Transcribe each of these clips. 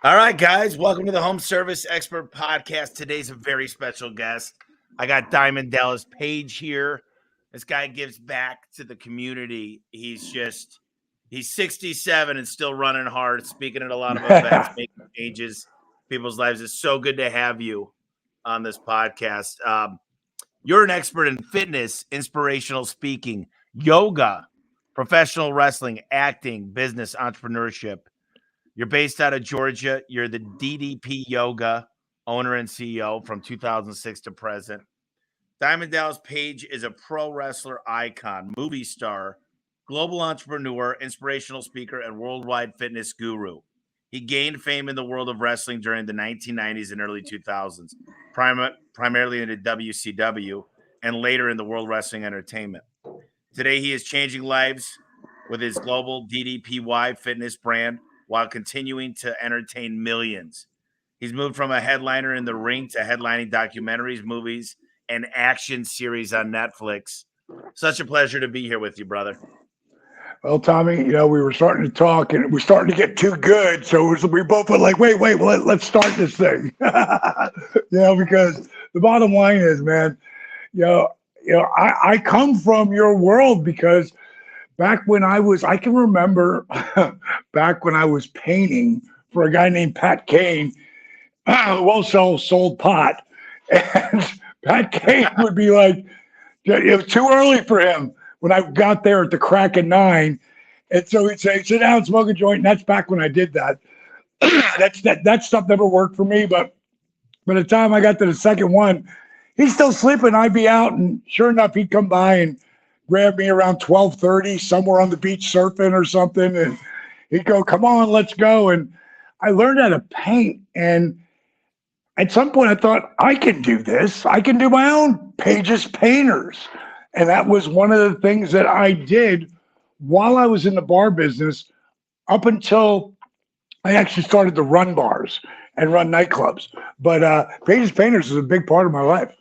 All right, guys, welcome to the Home Service Expert Podcast. Today's a very special guest. I got Diamond Dallas Page here. This guy gives back to the community. He's 67 and still running hard, speaking at a lot of events, making changes in people's lives. It's so good to have you on this podcast. You're an expert in fitness, inspirational speaking, yoga, professional wrestling, acting, business, entrepreneurship. You're based out of Georgia. You're the DDP Yoga owner and CEO from 2006 to present. Diamond Dallas Page is a pro wrestler icon, movie star, global entrepreneur, inspirational speaker, and worldwide fitness guru. He gained fame in the world of wrestling during the 1990s and early 2000s, primarily in the WCW and later in the World Wrestling Entertainment. Today, he is changing lives with his global DDPY Fitness brand while continuing to entertain millions. He's moved from a headliner in the ring to headlining documentaries, movies, and action series on Netflix. Such a pleasure to be here with you, brother. Well, Tommy, we were starting to talk and it was starting to get too good. So we both were like, wait, let's start this thing. Because the bottom line is, man, I come from your world because back when I can remember back when I was painting for a guy named Pat Kane, who also sold pot. And Pat Kane would be like, it was too early for him when I got there at the crack of 9. And so he'd say, sit down, smoke a joint. And that's back when I did that. That stuff never worked for me. But by the time I got to the second one, he's still sleeping. I'd be out. And sure enough, he'd come by and grab me around 12:30 somewhere on the beach surfing or something. And he'd go, come on, let's go. And I learned how to paint. And at some point I thought, I can do this. I can do my own Pages Painters. And that was one of the things that I did while I was in the bar business up until I actually started to run bars and run nightclubs. But Pages Painters is a big part of my life.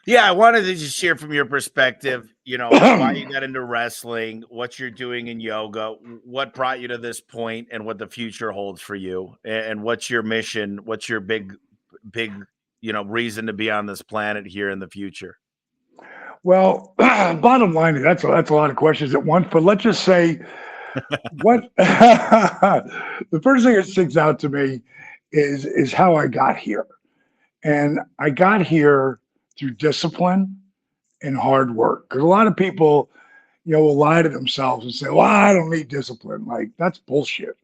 Yeah, I wanted to just hear from your perspective, why you got into wrestling, what you're doing in yoga, what brought you to this point, and what the future holds for you, and what's your mission, what's your big, reason to be on this planet here in the future. Well, bottom line is that's a lot of questions at once, but let's just say what the first thing that sticks out to me is how I got here. And I got here through discipline and hard work. Because a lot of people, will lie to themselves and say, well, I don't need discipline. Like, that's bullshit.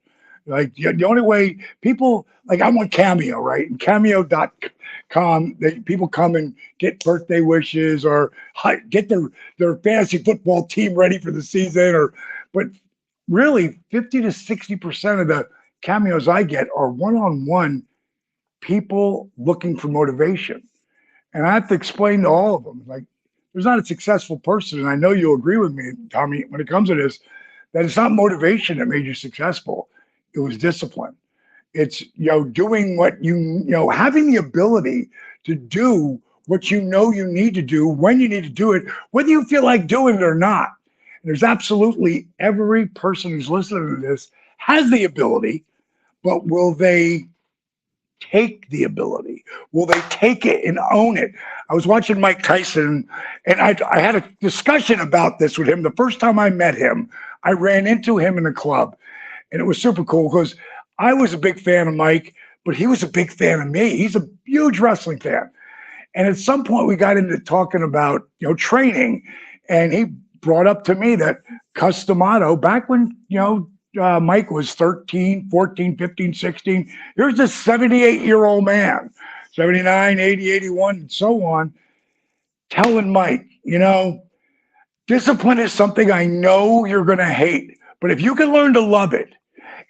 Like, the only way people, like, I'm on Cameo, right? And Cameo.com, people come and get birthday wishes or get their fantasy football team ready for the season. But really, 50 to 60% of the cameos I get are one-on-one people looking for motivation. And I have to explain to all of them, like, there's not a successful person, and I know you'll agree with me, Tommy, when it comes to this, that it's not motivation that made you successful. It was discipline. It's, doing what having the ability to do what you need to do when you need to do it, whether you feel like doing it or not. And there's absolutely every person who's listening to this has the ability, but will they take the ability? Will they take it and own it? I was watching Mike Tyson, and I had a discussion about this with him. The first time I met him, I ran into him in a club, and it was super cool because I was a big fan of Mike, but he was a big fan of me. He's a huge wrestling fan. And at some point, we got into talking about, training, and he brought up to me that Cus D'Amato, back when, Mike was 13, 14, 15, 16. Here's this 78-year-old man, 79, 80, 81, and so on, telling Mike, discipline is something I know you're going to hate, but if you can learn to love it,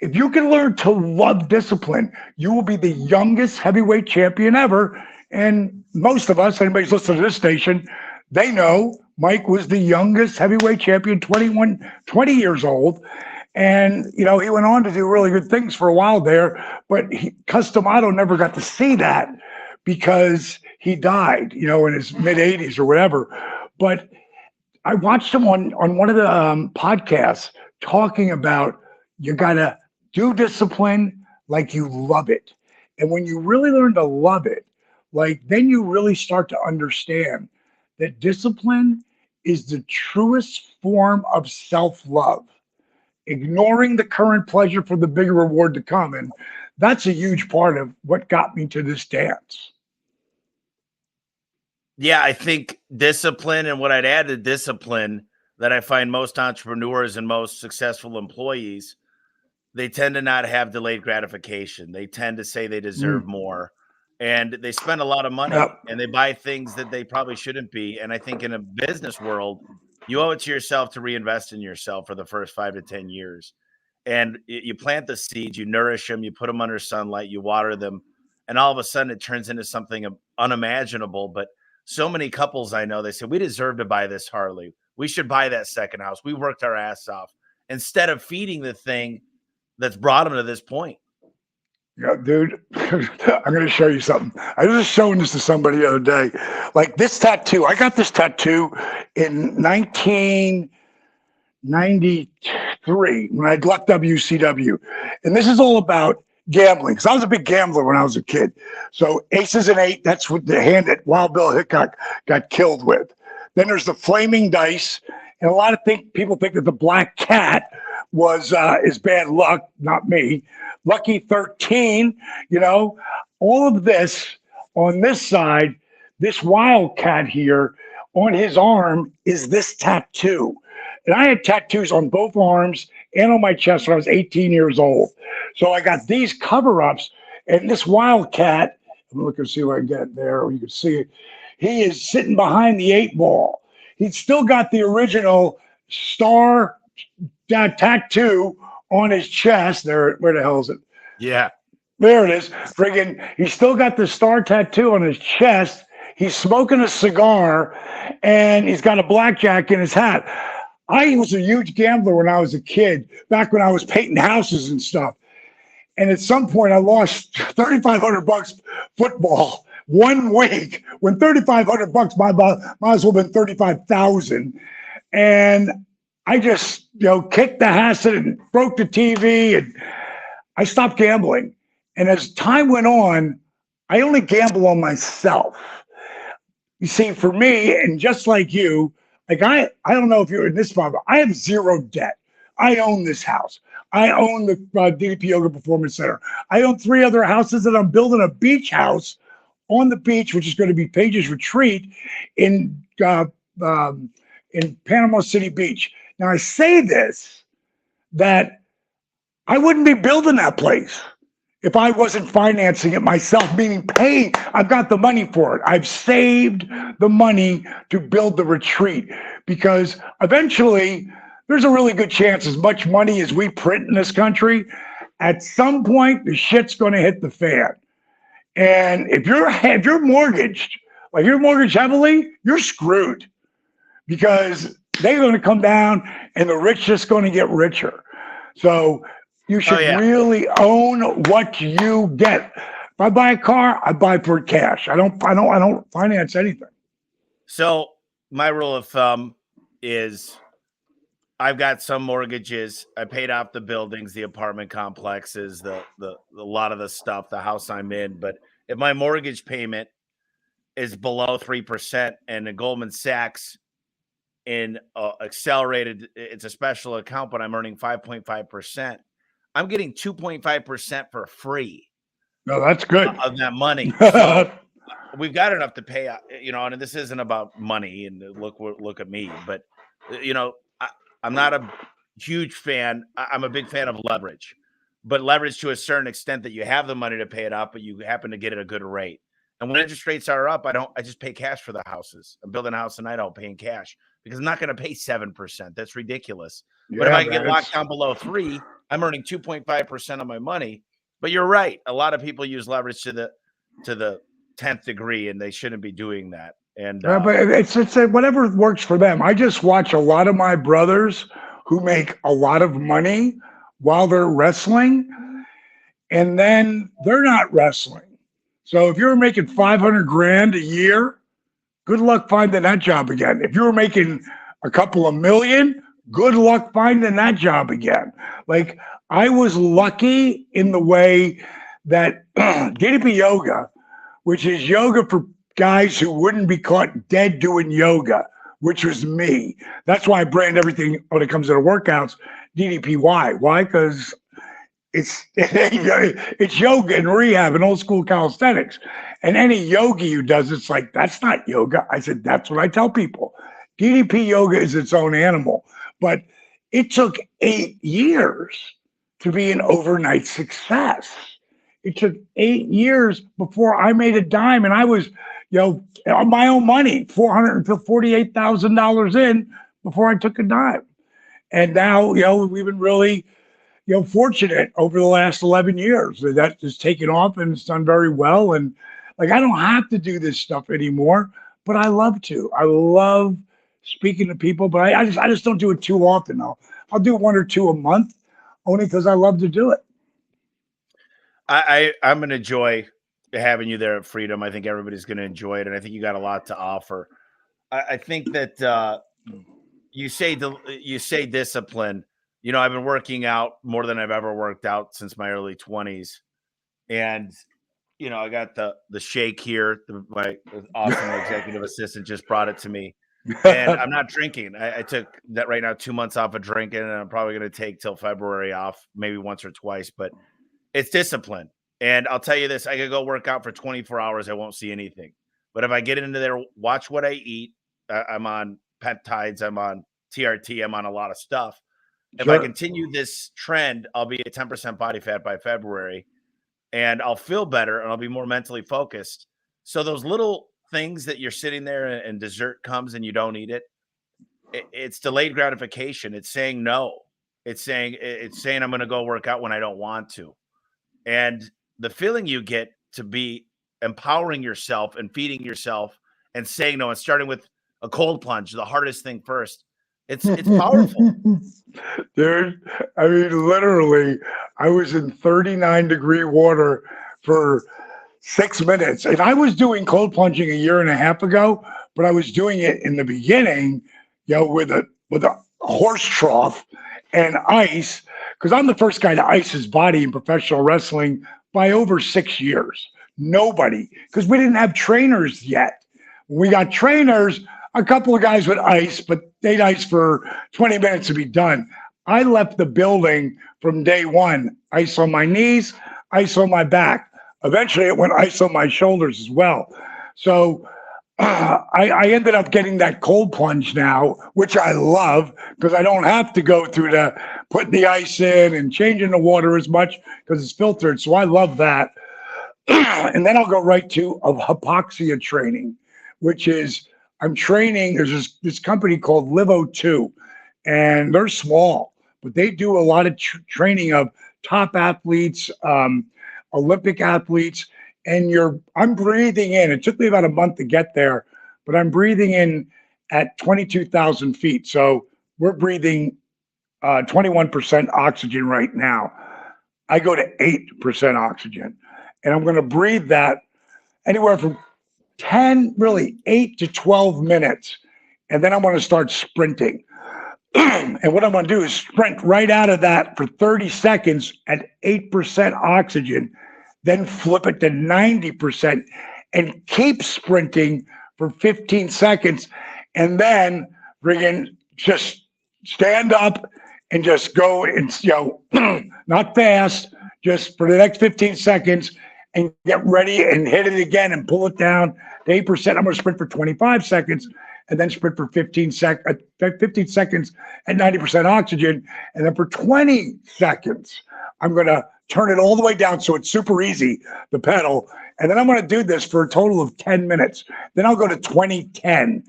if you can learn to love discipline, you will be the youngest heavyweight champion ever. And most of us, anybody's listening to this station, they know Mike was the youngest heavyweight champion, 20 years old. And, he went on to do really good things for a while there, but Cus D'Amato never got to see that because he died, in his mid-80s or whatever. But I watched him on one of the podcasts talking about you got to do discipline, like you love it. And when you really learn to love it, like then you really start to understand that discipline is the truest form of self-love, ignoring the current pleasure for the bigger reward to come. And that's a huge part of what got me to this dance. Yeah, I think discipline, and what I'd add to discipline that I find most entrepreneurs and most successful employees, they tend to not have delayed gratification. They tend to say they deserve Mm. more, and they spend a lot of money Yep. and they buy things that they probably shouldn't be. And I think in a business world, you owe it to yourself to reinvest in yourself for the first 5 to 10 years. And you plant the seeds, you nourish them, you put them under sunlight, you water them, and all of a sudden it turns into something unimaginable. But so many couples I know, they say, we deserve to buy this Harley. We should buy that second house. We worked our ass off, instead of feeding the thing that's brought them to this point. Yeah, dude, I'm going to show you something. I was just showing this to somebody the other day. Like this tattoo, I got this tattoo in 1993 when I left WCW. And this is all about gambling, because I was a big gambler when I was a kid. So aces and eight, that's what the hand that Wild Bill Hickok got killed with. Then there's the flaming dice. And a lot of people think that the black cat is bad luck, not me. Lucky 13, all of this on this side, this wildcat here on his arm is this tattoo. And I had tattoos on both arms and on my chest when I was 18 years old. So I got these cover-ups, and this wildcat, I'm looking to see what I get there. You can see it. He is sitting behind the 8-ball. He's still got the original star tattoo on his chest. There, where the hell is it? Yeah. There it is. Friggin', he's still got the star tattoo on his chest. He's smoking a cigar, and he's got a blackjack in his hat. I was a huge gambler when I was a kid, back when I was painting houses and stuff. And at some point, I lost $3,500 football 1 week, when $3,500 might as well have been 35,000. And I just, kicked the acid and broke the TV, and I stopped gambling. And as time went on, I only gamble on myself. You see, for me, and just like you, like I don't know if you're in this spot, but I have zero debt. I own this house. I own the DDP Yoga Performance Center. I own 3 other houses, and I'm building a beach house on the beach, which is going to be Paige's Retreat in Panama City Beach. Now, I say this, that I wouldn't be building that place if I wasn't financing it myself, meaning paying. I've got the money for it. I've saved the money to build the retreat, because eventually there's a really good chance, as much money as we print in this country, at some point the shit's going to hit the fan. And if you're mortgaged, like you're mortgaged heavily, you're screwed, because they're going to come down and the rich just going to get richer. So you should really own what you get. If I buy a car, I buy for cash. I don't finance anything. So my rule of thumb is, I've got some mortgages. I paid off the buildings, the apartment complexes, the lot of the stuff, the house I'm in. But if my mortgage payment is below 3%, and the Goldman Sachs in accelerated, it's a special account, but I'm earning 5.5%, I'm getting 2.5% for free. No, that's good. Of that money. So we've got enough to pay, and this isn't about money, and look at me, but I'm not a huge fan. I'm a big fan of leverage, but leverage to a certain extent that you have the money to pay it off, but you happen to get at a good rate. And when interest rates are up, I just pay cash for the houses. I'm building a house and I don't pay in cash, because I'm not going to pay 7%. That's ridiculous. Yeah, but if I get locked down below 3, I'm earning 2.5% of my money. But you're right. A lot of people use leverage to the 10th degree, and they shouldn't be doing that. And but it's whatever works for them. I just watch a lot of my brothers who make a lot of money while they're wrestling, and then they're not wrestling. So if you're making $500,000 a year, good luck finding that job again. If you were making a couple of million, good luck finding that job again. Like I was lucky in the way that DDP Yoga, which is yoga for guys who wouldn't be caught dead doing yoga, which was me. That's why I brand everything when it comes to the workouts DDPY. Why? Because it's yoga and rehab and old school calisthenics. And any yogi who does it's like, that's not yoga. I said, that's what I tell people. DDP yoga is its own animal. But it took 8 years to be an overnight success. It took 8 years before I made a dime, and I was, on my own money, $448,000 in before I took a dime. And now, we've been really, fortunate over the last 11 years that has taken off and it's done very well. And like, I don't have to do this stuff anymore, but I love to. I love speaking to people, but I just don't do it too often. I'll do 1 or 2 a month only because I love to do it. I'm going to enjoy having you there at Freedom. I think everybody's going to enjoy it. And I think you got a lot to offer. I think that you say discipline. I've been working out more than I've ever worked out since my early 20s. And, I got the shake here. My awesome executive assistant just brought it to me. And I'm not drinking. I took that right now 2 months off of drinking, and I'm probably going to take till February off, maybe once or twice. But it's discipline. And I'll tell you this, I could go work out for 24 hours. I won't see anything. But if I get into there, watch what I eat. I'm on peptides. I'm on TRT. I'm on a lot of stuff. If I continue this trend, I'll be at 10% body fat by February, and I'll feel better and I'll be more mentally focused. So those little things that you're sitting there and dessert comes and you don't eat it, it's delayed gratification. It's saying no. It's saying I'm going to go work out when I don't want to. And the feeling you get to be empowering yourself and feeding yourself and saying no and starting with a cold plunge, the hardest thing first. It's powerful. Dude, I mean, literally, I was in 39-degree water for 6 minutes. And I was doing cold plunging a year and a half ago, but I was doing it in the beginning, with a horse trough and ice, because I'm the first guy to ice his body in professional wrestling by over 6 years. Nobody, because we didn't have trainers yet. When we got trainers, a couple of guys would ice, but they'd ice for 20 minutes to be done. I left the building from day one, ice on my knees, ice on my back. Eventually it went ice on my shoulders as well. So I ended up getting that cold plunge now, which I love because I don't have to go through the putting the ice in and changing the water as much because it's filtered. So I love that. And then I'll go right to hypoxia training, which is I'm training. There's this company called Livo2, and they're small, but they do a lot of training of top athletes, Olympic athletes. And I'm breathing in. It took me about a month to get there, but I'm breathing in at 22,000 feet. So we're breathing 21% oxygen right now. I go to 8% oxygen, and I'm going to breathe that anywhere from 8 to 12 minutes. And then I'm going to start sprinting. And what I'm going to do is sprint right out of that for 30 seconds at 8% oxygen, then flip it to 90% and keep sprinting for 15 seconds. And then just stand up and just go and, not fast, just for the next 15 seconds and get ready and hit it again and pull it down to 8%. I'm going to sprint for 25 seconds and then sprint for 15 seconds at 90% oxygen. And then for 20 seconds, I'm going to turn it all the way down so it's super easy, the pedal. And then I'm going to do this for a total of 10 minutes. Then I'll go to 20-10,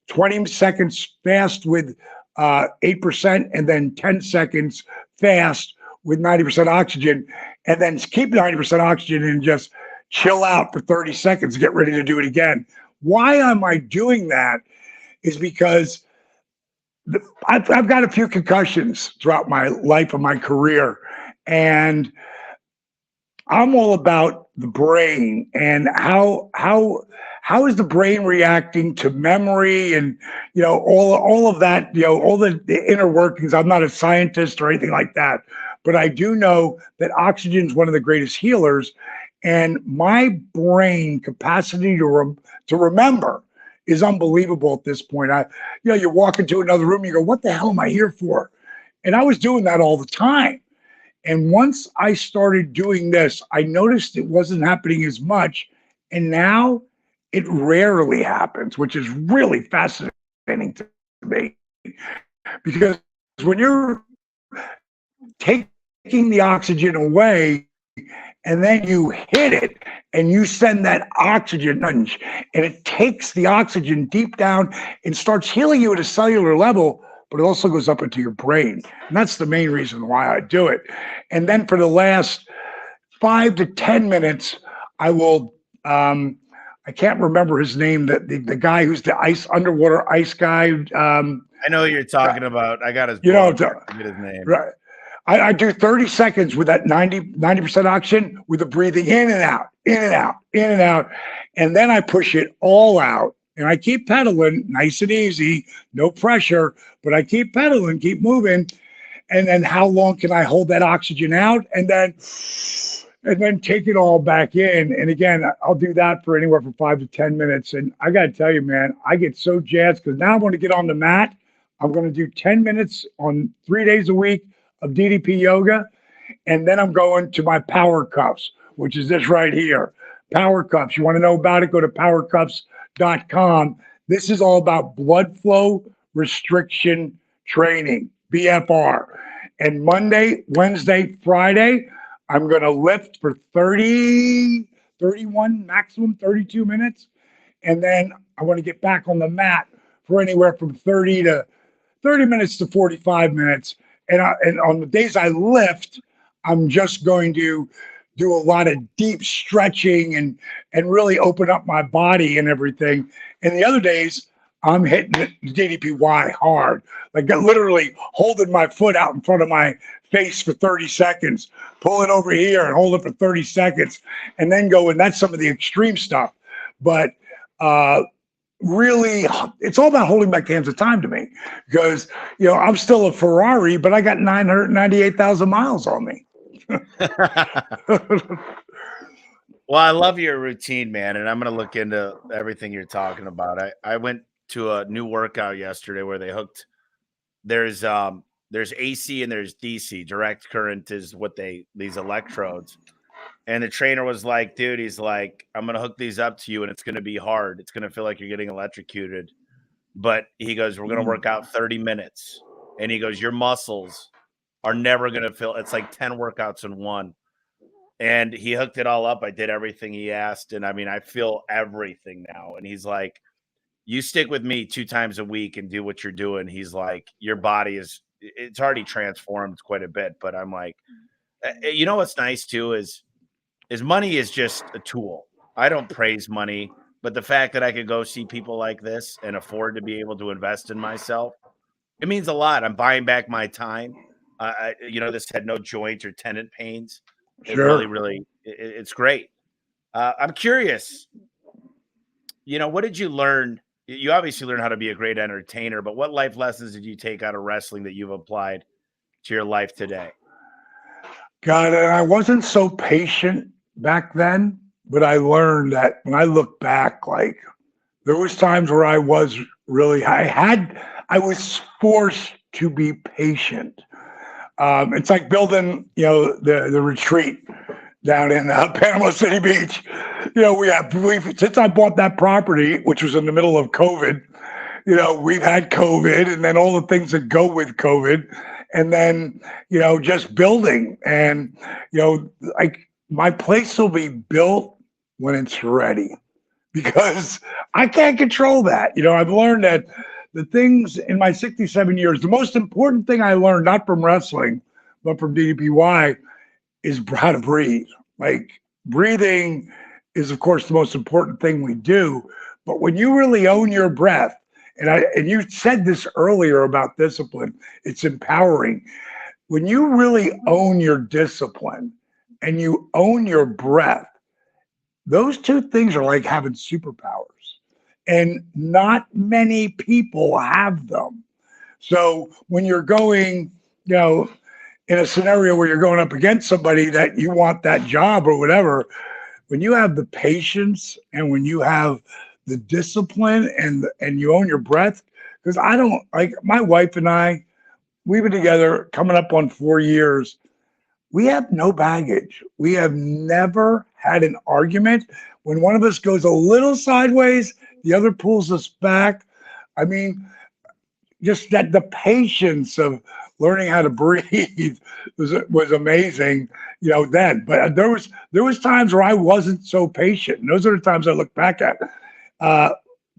20 seconds fast with 8%, and then 10 seconds fast with 90% oxygen. And then keep 90% oxygen and just chill out for 30 seconds, get ready to do it again. Why am I doing that is because I've got a few concussions throughout my life and my career. And I'm all about the brain and how is the brain reacting to memory and all of that, all the inner workings. I'm not a scientist or anything like that, but I do know that oxygen is one of the greatest healers, and my brain capacity to remember is unbelievable at this point. You walk into another room, you go, "What the hell am I here for?" And I was doing that all the time. And once I started doing this, I noticed it wasn't happening as much. And now it rarely happens, which is really fascinating to me. Because when you're taking the oxygen away and then you hit it and you send that oxygen nudge and it takes the oxygen deep down and starts healing you at a cellular level, but it also goes up into your brain. And that's the main reason why I do it. And then for the last 5 to 10 minutes, I will, I can't remember his name, the guy who's the underwater ice guy. I know who you're talking about. I got his book. I get his name. Right. I do 30 seconds with that 90% oxygen with the breathing in and out, in and out, in and out. And then I push it all out. And I keep pedaling nice and easy, no pressure, but I keep pedaling, keep moving. And then how long can I hold that oxygen out? And then take it all back in. And again, I'll do that for anywhere from 5 to 10 minutes. And I got to tell you, man, I get so jazzed because now I'm going to get on the mat. I'm going to do 10 minutes on 3 days a week of DDP yoga. And then I'm going to my power cuffs, which is this right here. Power cuffs. You want to know about it? Go to powercuffs.com. This is all about blood flow restriction training, BFR. And Monday, Wednesday, Friday, I'm going to lift for 30, 31, maximum 32 minutes. And then I want to get back on the mat for anywhere from 30 minutes to 45 minutes. And on the days I lift, I'm just going to do a lot of deep stretching and really open up my body and everything. And the other days, I'm hitting the DDPY hard, like literally holding my foot out in front of my face for 30 seconds, pull it over here and hold it for 30 seconds, and then go. And that's some of the extreme stuff. But really, it's all about holding back the hands of time to me, because I'm still a Ferrari, but I got 998,000 miles on me. Well, I love your routine, man, and I'm going to look into everything you're talking about. I went to a new workout yesterday where they hooked. There's AC and there's DC. Direct current is what these electrodes. And the trainer was like, dude, he's like, I'm going to hook these up to you and it's going to be hard. It's going to feel like you're getting electrocuted. But he goes, we're going to work out 30 minutes. And he goes, your muscles are never going to feel. It's like 10 workouts in one. And he hooked it all up. I did everything he asked. And I mean, I feel everything now. And he's like, you stick with me 2 times a week and do what you're doing. He's like, your body it's already transformed quite a bit. But I'm like, what's nice too is money is just a tool. I don't praise money, but the fact that I could go see people like this and afford to be able to invest in myself, it means a lot. I'm buying back my time. This had no joint or tenant pains. It Sure. really, it's great. I'm curious, what did you learn? You obviously learned how to be a great entertainer, but what life lessons did you take out of wrestling that you've applied to your life today? God, and I wasn't so patient back then, but I learned that when I look back, like there was times where I was forced to be patient. It's like building, the retreat down in Panama City Beach. Since I bought that property, which was in the middle of COVID, we've had COVID and then all the things that go with COVID. And then, just building and, like my place will be built when it's ready, because I can't control that. I've learned that the things in my 67 years, the most important thing I learned, not from wrestling, but from DDPY, is how to breathe. Like breathing is, of course, the most important thing we do. But when you really own your breath, and you said this earlier about discipline, it's empowering. When you really own your discipline and you own your breath, those two things are like having superpowers. And not many people have them. So when you're going, you know, in a scenario where you're going up against somebody that you want that job or whatever, when you have the patience and when you have the discipline and you own your breath, because I don't like my wife and I, we've been together coming up on 4 years. We have no baggage. We have never had an argument. When one of us goes a little sideways, the other pulls us back. I mean, just that the patience of learning how to breathe was amazing, you know, then. But there was times where I wasn't so patient. And those are the times I look back at. Uh,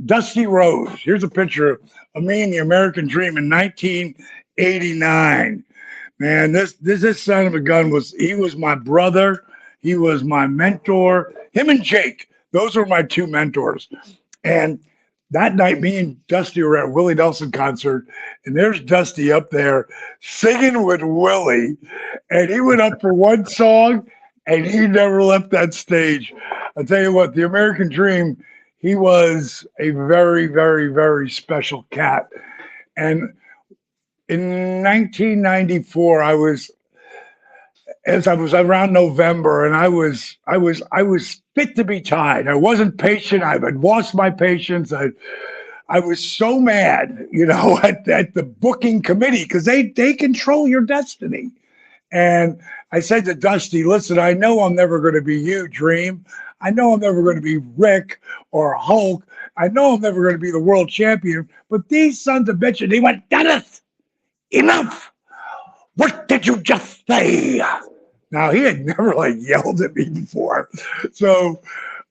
Dusty Rose. Here's a picture of me and the American Dream in 1989. Man, this son of a gun was my brother. He was my mentor. Him and Jake, those were my two mentors. And that night, me and Dusty were at Willie Nelson concert, and there's Dusty up there singing with Willie, and he went up for one song, and he never left that stage. I'll tell you what, the American Dream, he was a very, very, very special cat. And in 1994, I was around November, and I was fit to be tied. I wasn't patient. I had lost my patience. I was so mad, you know, at the booking committee because they control your destiny. And I said to Dusty, listen, I know I'm never going to be you, Dream. I know I'm never going to be Rick or Hulk. I know I'm never going to be the world champion. But these sons of bitches, they went, Dennis, enough. What did you just say? Now, he had never like yelled at me before. So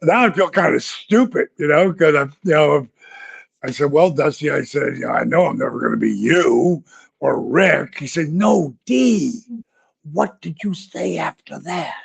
now I feel kind of stupid, you know, because I said, well, Dusty, I said, I know I'm never going to be you or Rick. He said, no, D, what did you say after that?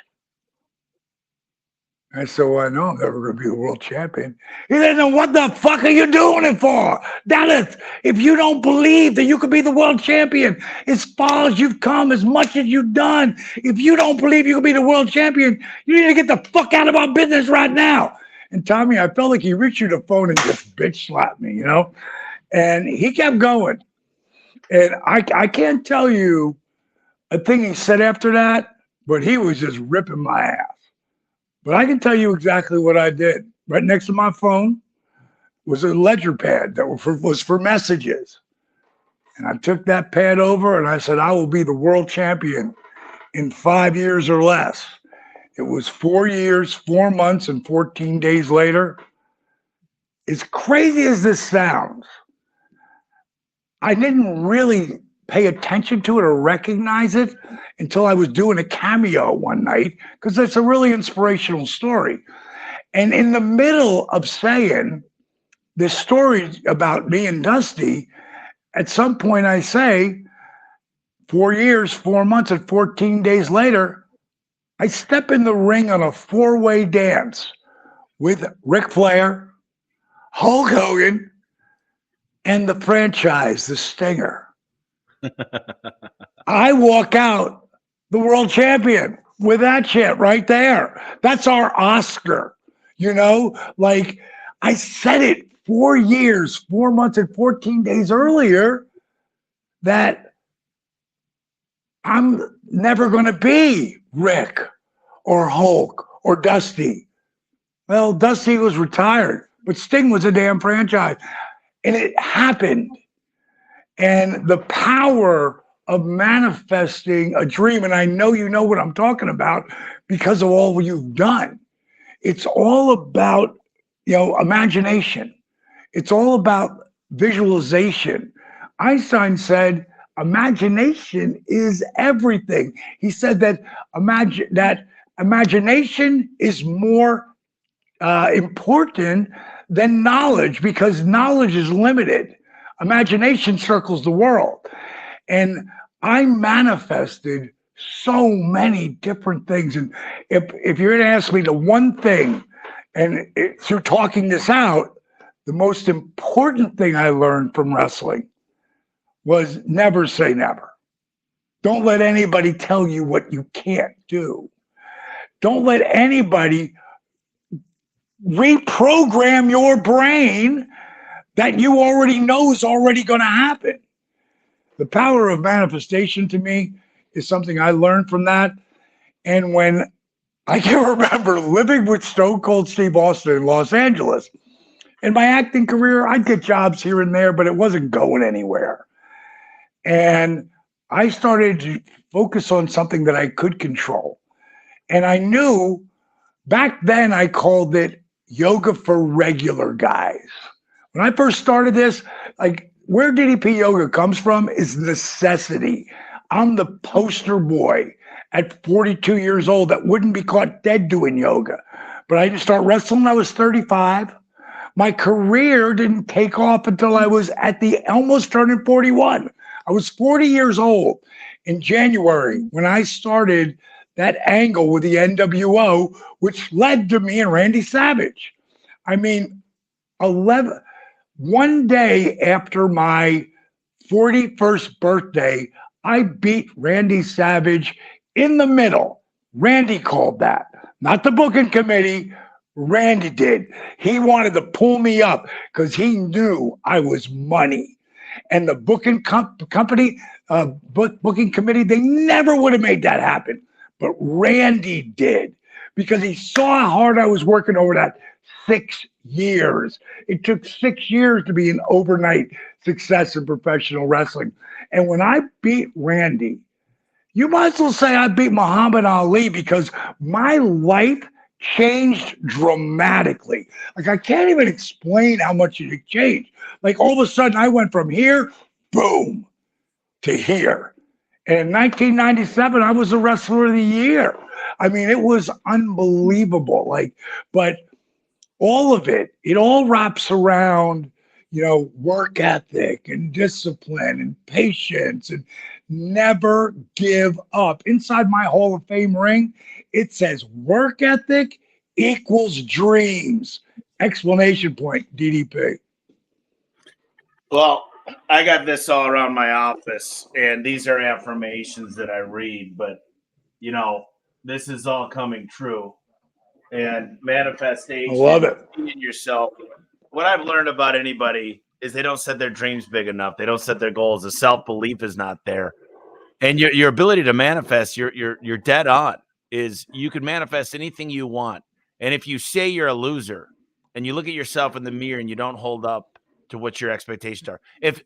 I said, well, I know I'm never going to be the world champion. He said, then what the fuck are you doing it for? Dennis, if you don't believe that you could be the world champion, as far as you've come, as much as you've done, if you don't believe you could be the world champion, you need to get the fuck out of our business right now. And Tommy, I felt like he reached through the phone and just bitch slapped me, you know? And he kept going. And I can't tell you a thing he said after that, but he was just ripping my ass. But I can tell you exactly what I did. Right next to my phone was a ledger pad that was for messages. And I took that pad over and I said, I will be the world champion in 5 years or less. It was 4 years, 4 months, and 14 days later. As crazy as this sounds, I didn't really pay attention to it or recognize it until I was doing a cameo one night, because it's a really inspirational story. And in the middle of saying this story about me and Dusty, at some point I say, 4 years, 4 months, and 14 days later, I step in the ring on a 4-way dance with Ric Flair, Hulk Hogan, and the franchise, the Stinger. I walk out the world champion with that shit right there. That's our Oscar, you know? Like, I said it 4 years, 4 months, and 14 days earlier that I'm never going to be Rick or Hulk or Dusty. Well, Dusty was retired, but Sting was a damn franchise. And it happened. And the power of manifesting a dream, and I know you know what I'm talking about because of all you've done. It's all about, imagination. It's all about visualization. Einstein said, imagination is everything. He said that imagination is more important than knowledge because knowledge is limited. Imagination circles the world. And I manifested so many different things. And if you're going to ask me the one thing, and through talking this out, the most important thing I learned from wrestling was never say never. Don't let anybody tell you what you can't do. Don't let anybody reprogram your brain that you already know is already going to happen. The power of manifestation to me is something I learned from that. And when I can remember living with Stone Cold Steve Austin in Los Angeles, in my acting career, I'd get jobs here and there, but it wasn't going anywhere. And I started to focus on something that I could control. And I knew back then I called it yoga for regular guys. When I first started this, like where DDP yoga comes from is necessity. I'm the poster boy at 42 years old that wouldn't be caught dead doing yoga. But I didn't start wrestling when I was 35. My career didn't take off until I was at the almost turning 41. I was 40 years old in January when I started that angle with the NWO, which led to me and Randy Savage. I mean, 1 day after my 41st birthday, I beat Randy Savage in the middle. Randy called that, not the booking committee. Randy did. He wanted to pull me up because he knew I was money. And the booking company, booking committee, they never would have made that happen. But Randy did because he saw how hard I was working over that 6 years. It took 6 years to be an overnight success in professional wrestling. And when I beat Randy, you might as well say I beat Muhammad Ali because my life changed dramatically. Like I can't even explain how much it changed. Like all of a sudden I went from here, boom, to here. And in 1997, I was the wrestler of the year. I mean, it was unbelievable. Like, but all of it all wraps around, work ethic and discipline and patience and never give up. Inside my Hall of Fame ring, it says work ethic equals dreams. Explanation point, DDP. Well, I got this all around my office, and these are affirmations that I read, but, this is all coming true. And manifestation, I love it. in yourself. What I've learned about anybody is they don't set their dreams big enough. They don't set their goals. The self-belief is not there. And your ability to manifest, you're dead on, is you can manifest anything you want. And if you say you're a loser and you look at yourself in the mirror and you don't hold up to what your expectations are,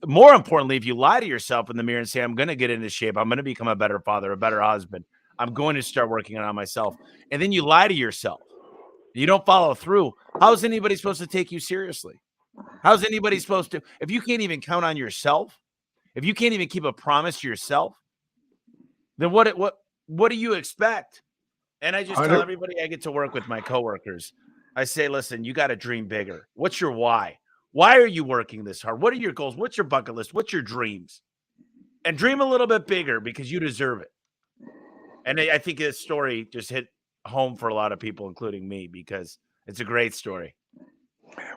more importantly, if you lie to yourself in the mirror and say, I'm going to get into shape, I'm going to become a better father, a better husband, I'm going to start working on myself, and then you lie to yourself, you don't follow through, how's anybody supposed to take you seriously? How's anybody supposed to, if you can't even count on yourself, if you can't even keep a promise to yourself, then what do you expect? And I just tell everybody I get to work with, my coworkers, I say, listen, you got to dream bigger. What's your why? Why are you working this hard? What are your goals? What's your bucket list? What's your dreams? And dream a little bit bigger because you deserve it. And I think this story just hit home for a lot of people, including me, because it's a great story.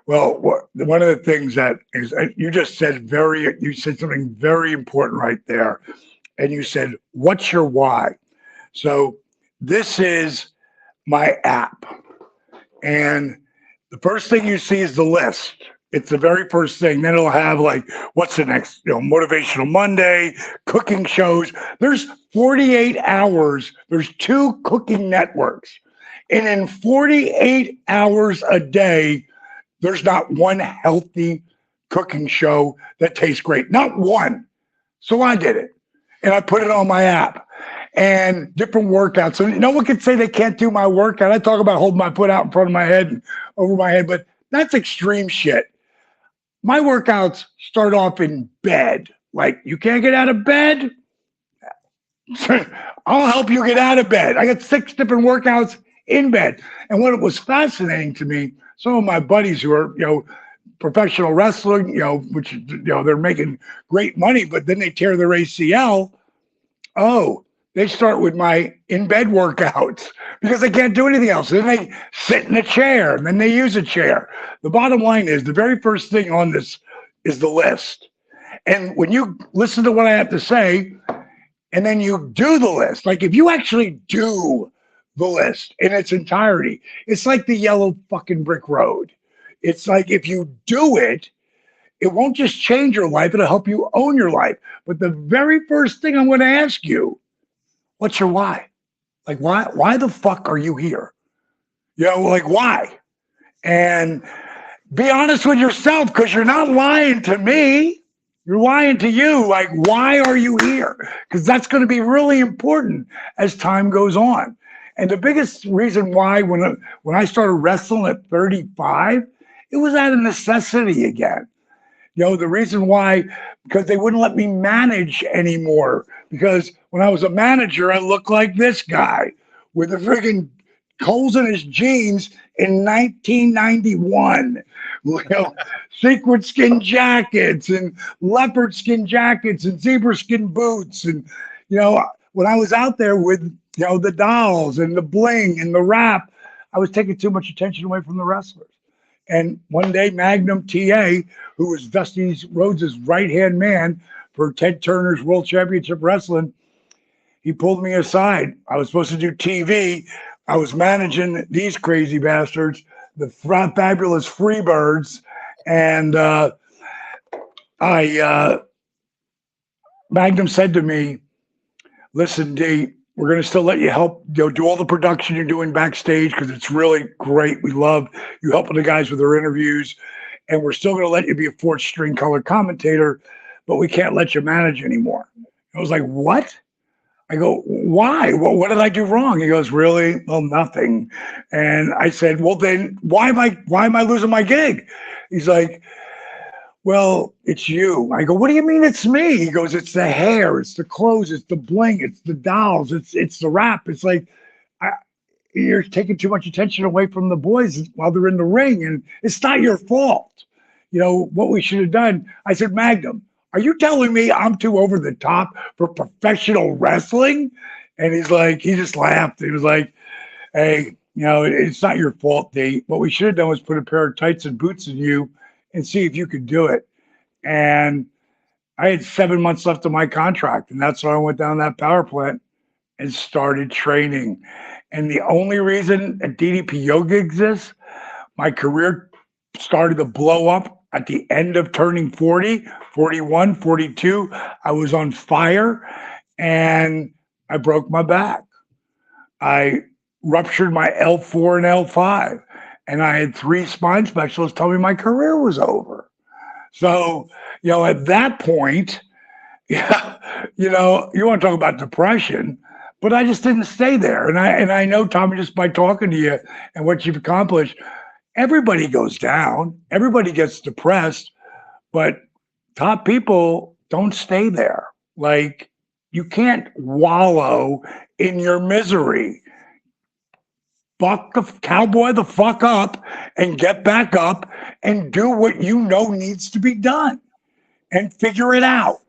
Well, one of the things that is, you said something very important right there. And you said, what's your why? So this is my app. And the first thing you see is the list. It's the very first thing. Then it'll have like, what's the next, Motivational Monday, cooking shows. There's 48 hours. There's 2 cooking networks. And in 48 hours a day, there's not one healthy cooking show that tastes great. Not one. So I did it. And I put it on my app and different workouts. So no one can say they can't do my workout. I talk about holding my foot out in front of my head and over my head, but that's extreme shit. My workouts start off in bed. Like, you can't get out of bed? I'll help you get out of bed. I got 6 different workouts in bed. And what was fascinating to me, some of my buddies who are, professional wrestling, which, they're making great money, but then they tear their ACL. Oh, they start with my in-bed workouts because they can't do anything else. Then they sit in a chair and then they use a chair. The bottom line is the very first thing on this is the list. And when you listen to what I have to say, and then you do the list, like if you actually do the list in its entirety. It's like the yellow fucking brick road. It's like if you do it, it won't just change your life, it'll help you own your life. But the very first thing I'm going to ask you, what's your why? Like, why the fuck are you here? Like, why? And be honest with yourself, because you're not lying to me. You're lying to you. Like, why are you here? Because that's going to be really important as time goes on. And the biggest reason why, when I started wrestling at 35, it was out of necessity again. The reason why, because they wouldn't let me manage anymore. Because when I was a manager, I looked like this guy with the friggin' holes in his jeans in 1991. Sequin skin jackets and leopard skin jackets and zebra skin boots. And, when I was out there with, the dolls and the bling and the rap, I was taking too much attention away from the wrestlers. And one day, Magnum TA, who was Dusty Rhodes' right-hand man for Ted Turner's World Championship Wrestling, he pulled me aside. I was supposed to do TV. I was managing these crazy bastards, the fabulous Freebirds, and Magnum said to me, "Listen, D, we're going to still let you help do all the production you're doing backstage because it's really great. We love you helping the guys with their interviews, and we're still going to let you be a fourth string color commentator, but we can't let you manage anymore." I was like, "What?" I go, "Why? Well, what did I do wrong?" He goes, "Really? Well, nothing." And I said, "Well, then why am I losing my gig?" He's like, "Well, it's you." I go, "What do you mean it's me?" He goes, "It's the hair, it's the clothes, it's the bling, it's the dolls, it's the rap." It's like, you're taking too much attention away from the boys while they're in the ring, and it's not your fault. What we should have done. I said, "Magnum, are you telling me I'm too over the top for professional wrestling?" And he just laughed. He was like, "Hey, it's not your fault, D. What we should have done was put a pair of tights and boots in you and see if you could do it." And I had 7 months left of my contract. And that's when I went down that power plant and started training. And the only reason a DDP yoga exists, my career started to blow up at the end of turning 40, 41, 42. I was on fire and I broke my back. I ruptured my L4 and L5. And I had 3 spine specialists tell me my career was over. So, at that point, you want to talk about depression, but I just didn't stay there. And I know, Tommy, just by talking to you and what you've accomplished, everybody goes down, everybody gets depressed, but top people don't stay there. Like, you can't wallow in your misery. Buck the cowboy the fuck up and get back up and do what needs to be done and figure it out.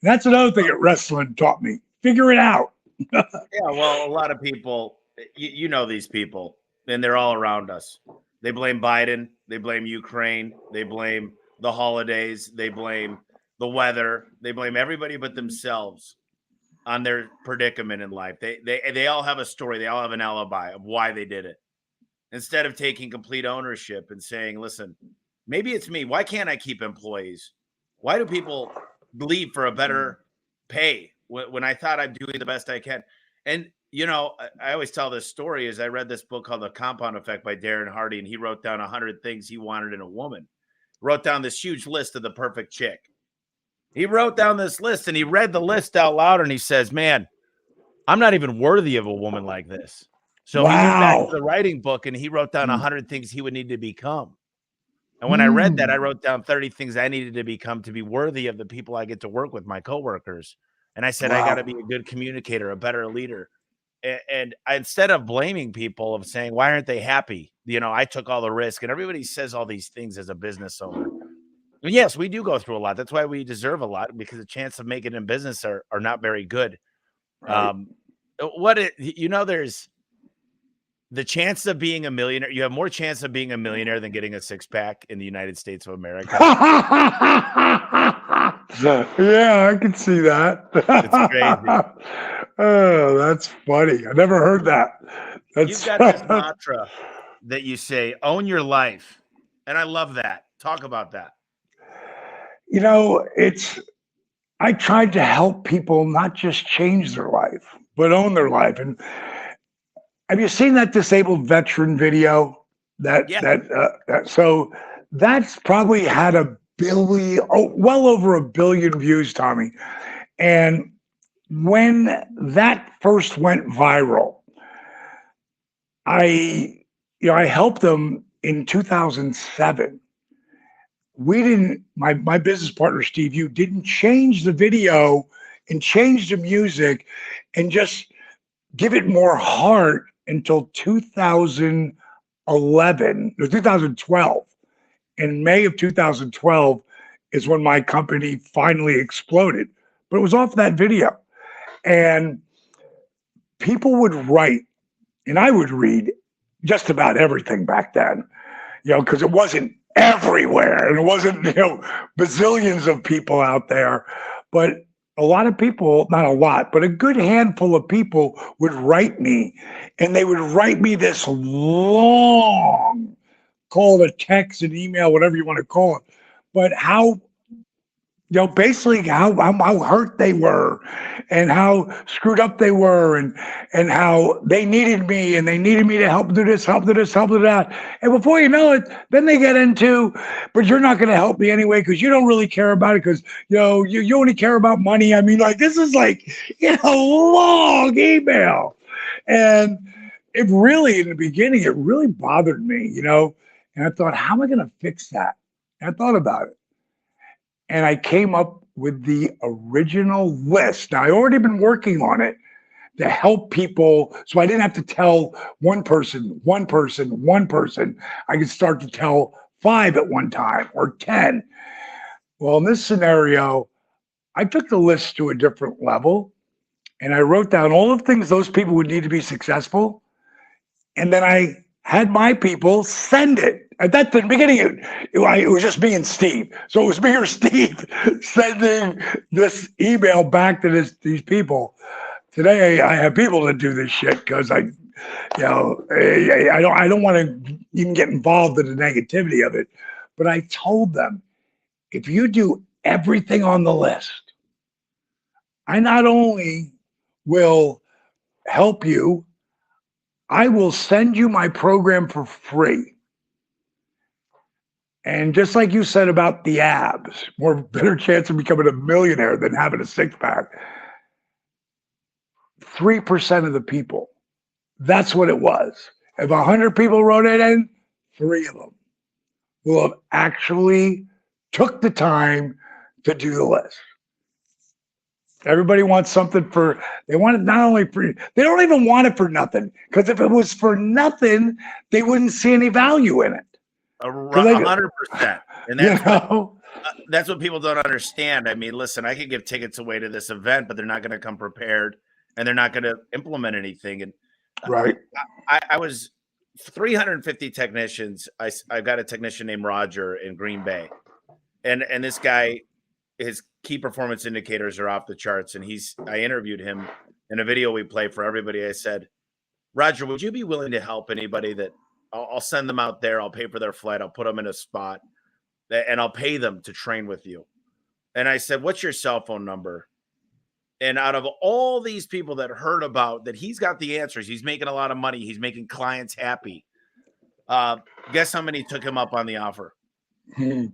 That's another thing that wrestling taught me. Figure it out. Yeah, well, a lot of people, you know these people, and they're all around us. They blame Biden. They blame Ukraine. They blame the holidays. They blame the weather. They blame everybody but themselves on their predicament in life. They all have a story. They all have an alibi of why they did it. Instead of taking complete ownership and saying, "Listen, maybe it's me. Why can't I keep employees? Why do people leave for a better pay when I thought I'm doing the best I can?" And, I always tell this story is I read this book called The Compound Effect by Darren Hardy, and he wrote down 100 things he wanted in a woman. Wrote down this huge list of the perfect chick. He wrote down this list and he read the list out loud and he says, "Man, I'm not even worthy of a woman like this." So he went back to the writing book and he wrote down 100 things he would need to become. And when I read that, I wrote down 30 things I needed to become to be worthy of the people I get to work with, my coworkers. And I said, I got to be a good communicator, a better leader. And instead of blaming people of saying, "Why aren't they happy?" I took all the risk, and everybody says all these things as a business owner. And yes, we do go through a lot. That's why we deserve a lot, because the chance of making it in business are not very good. Right. There's the chance of being a millionaire. You have more chance of being a millionaire than getting a six-pack in the United States of America. Yeah, I can see that. It's crazy. Oh, that's funny. I never heard that. You've got this mantra that you say, own your life. And I love that. Talk about that. I tried to help people not just change their life, but own their life. And have you seen that disabled veteran video? Yeah. So that's probably had well over 1 billion views, Tommy. And when that first went viral, I helped them in 2007. We didn't, my business partner, Steve, you didn't change the video and change the music and just give it more heart until 2011 or 2012. In May of 2012 is when my company finally exploded, but it was off that video. And people would write, and I would read just about everything back then, because it wasn't everywhere and it wasn't, bazillions of people out there. But a lot of people, not a lot, but a good handful of people would write me, and they would write me this long, call it a text, an email, whatever you want to call it, but how basically how hurt they were and how screwed up they were, and how they needed me, and they needed me to help do this, help do this, help do that. And before you know it, then they get into, but you're not going to help me anyway because you don't really care about it because you only care about money. I mean, like, this is like long email. And it really, in the beginning, it really bothered me, and I thought, how am I going to fix that? And I thought about it. And I came up with the original list. Now, I already been working on it to help people, so I didn't have to tell one person. I could start to tell 5 at one time or 10. Well, in this scenario, I took the list to a different level, and I wrote down all the things those people would need to be successful. And then I had my people send it. At the beginning, it was just me and Steve. So it was me or Steve sending this email back to these people. Today, I have people that do this shit because I don't want to even get involved in the negativity of it. But I told them, if you do everything on the list, I not only will help you, I will send you my program for free. And just like you said about the abs, better chance of becoming a millionaire than having a six pack. 3% of the people, that's what it was. If 100 people wrote it in, 3 of them will have actually took the time to do the list. Everybody wants something they want it not only for, they don't even want it for nothing. Because if it was for nothing, they wouldn't see any value in it. 100%. And that's what people don't understand. I mean, listen, I could give tickets away to this event, but they're not going to come prepared and they're not going to implement anything. And right. I was 350 technicians. I got a technician named Roger in Green Bay. And this guy, his key performance indicators are off the charts. And I interviewed him in a video we play for everybody. I said, Roger, would you be willing to help anybody that I'll send them out there. I'll pay for their flight. I'll put them in a spot and I'll pay them to train with you. And I said, what's your cell phone number? And out of all these people that heard about that, he's got the answers. He's making a lot of money. He's making clients happy. Guess how many took him up on the offer? 1.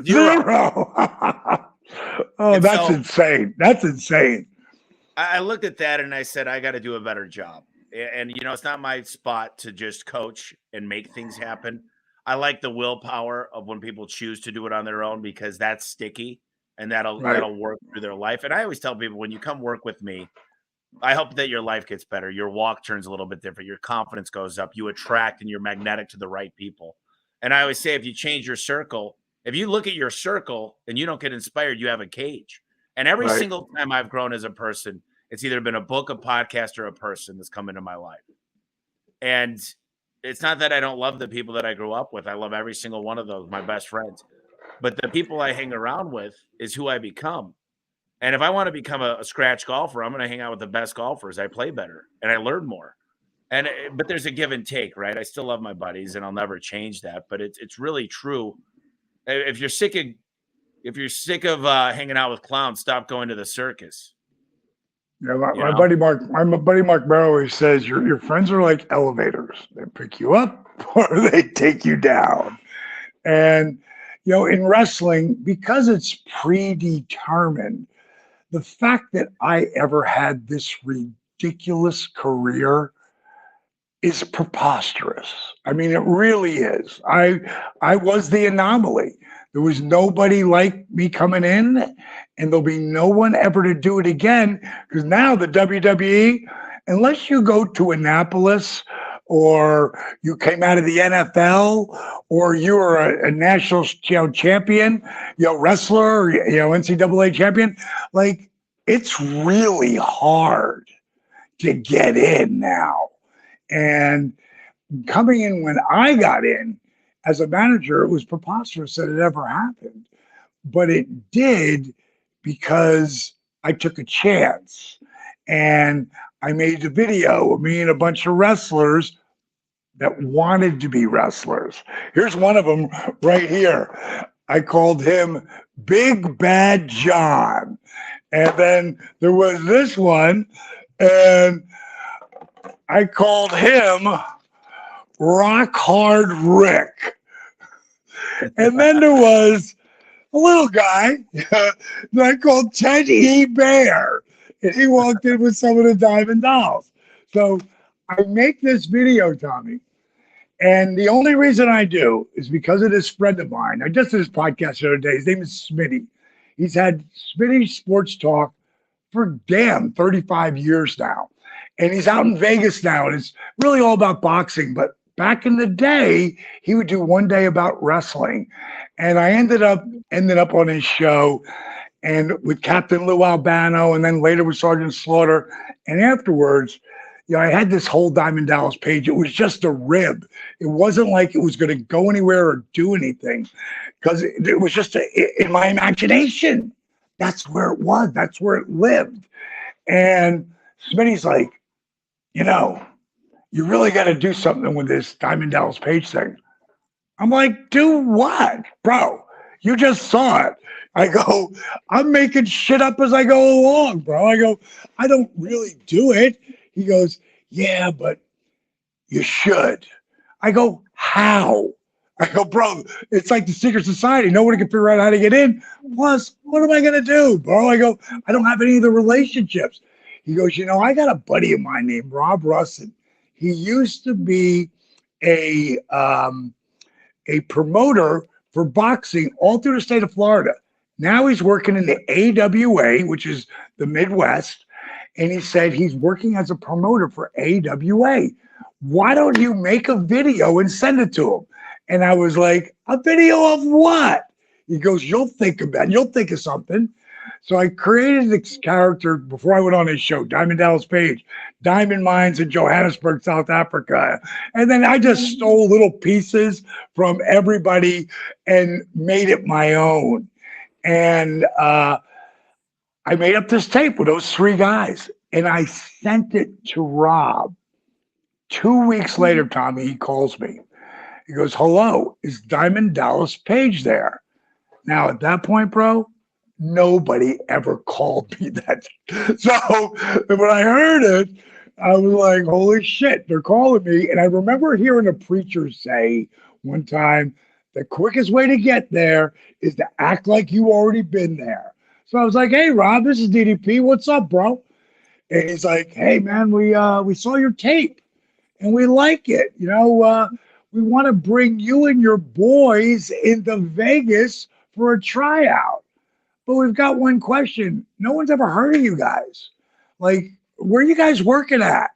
Zero. Oh, that's insane. That's insane. I looked at that and I said, I got to do a better job. And, it's not my spot to just coach and make things happen. I like the willpower of when people choose to do it on their own because that's sticky and that'll work through their life. And I always tell people, when you come work with me, I hope that your life gets better. Your walk turns a little bit different. Your confidence goes up. You attract and you're magnetic to the right people. And I always say, if you change your circle, if you look at your circle and you don't get inspired, you have a cage. And every single time I've grown as a person, it's either been a book, a podcast, or a person that's come into my life. And it's not that I don't love the people that I grew up with. I love every single one of those, my best friends. But the people I hang around with is who I become. And if I want to become a scratch golfer, I'm going to hang out with the best golfers. I play better and I learn more. But there's a give and take, right? I still love my buddies and I'll never change that. But it's really true. If you're sick of hanging out with clowns, stop going to the circus. Yeah, my buddy Mark Barrow always says your friends are like elevators. They pick you up or they take you down. And in wrestling, because it's predetermined, the fact that I ever had this ridiculous career is preposterous. I mean, it really is. I was the anomaly. There was nobody like me coming in, and there'll be no one ever to do it again. Because now the WWE, unless you go to Annapolis or you came out of the NFL or you were a national champion, wrestler, or, NCAA champion, like it's really hard to get in now. And coming in when I got in as a manager, it was preposterous that it ever happened. But it did because I took a chance. And I made a video of me and a bunch of wrestlers that wanted to be wrestlers. Here's one of them right here. I called him Big Bad John. And then there was this one, and I called him Rock Hard Rick. And then there was a little guy that I called Ted E. Bear. And he walked in with some of the Diamond Dolls. So I make this video, Tommy. And the only reason I do is because of this friend of mine. I just did this podcast the other day. His name is Smitty. He's had Smitty Sports Talk for 35 years now. And he's out in Vegas now. And it's really all about boxing. But back in the day, he would do one day about wrestling. And I ended up on his show and with Captain Lou Albano, and then later with Sergeant Slaughter. And afterwards, I had this whole Diamond Dallas page. It was just a rib. It wasn't like it was going to go anywhere or do anything because it was just in my imagination. That's where it was. That's where it lived. And Smitty's like, you really got to do something with this Diamond Dallas page thing. I'm like, do what? Bro, you just saw it. I go, I'm making shit up as I go along, bro. I go, I don't really do it. He goes, yeah, but you should. I go, how? I go, bro, it's like the secret society. Nobody can figure out how to get in. Plus, what am I going to do, bro? I go, I don't have any of the relationships. He goes, I got a buddy of mine named Rob Russin. He used to be a promoter for boxing all through the state of Florida. Now he's working in the AWA, which is the Midwest. And he said he's working as a promoter for AWA. Why don't you make a video and send it to him? And I was like, a video of what? He goes, you'll think of something. So I created this character before I went on his show, Diamond Dallas Page, Diamond Mines in Johannesburg, South Africa. And then I just stole little pieces from everybody and made it my own. And I made up this tape with those three guys, and I sent it to Rob. 2 weeks later, Tommy, he calls me. He goes, hello, is Diamond Dallas Page there? Now, at that point, bro, nobody ever called me that. So when I heard it, I was like, holy shit, they're calling me. And I remember hearing a preacher say one time, the quickest way to get there is to act like you already been there. So I was like, hey, Rob, this is DDP. What's up, bro? And he's like, hey, man, we saw your tape and we like it. We want to bring you and your boys into Vegas for a tryout. But we've got one question. No one's ever heard of you guys. Like, where are you guys working at?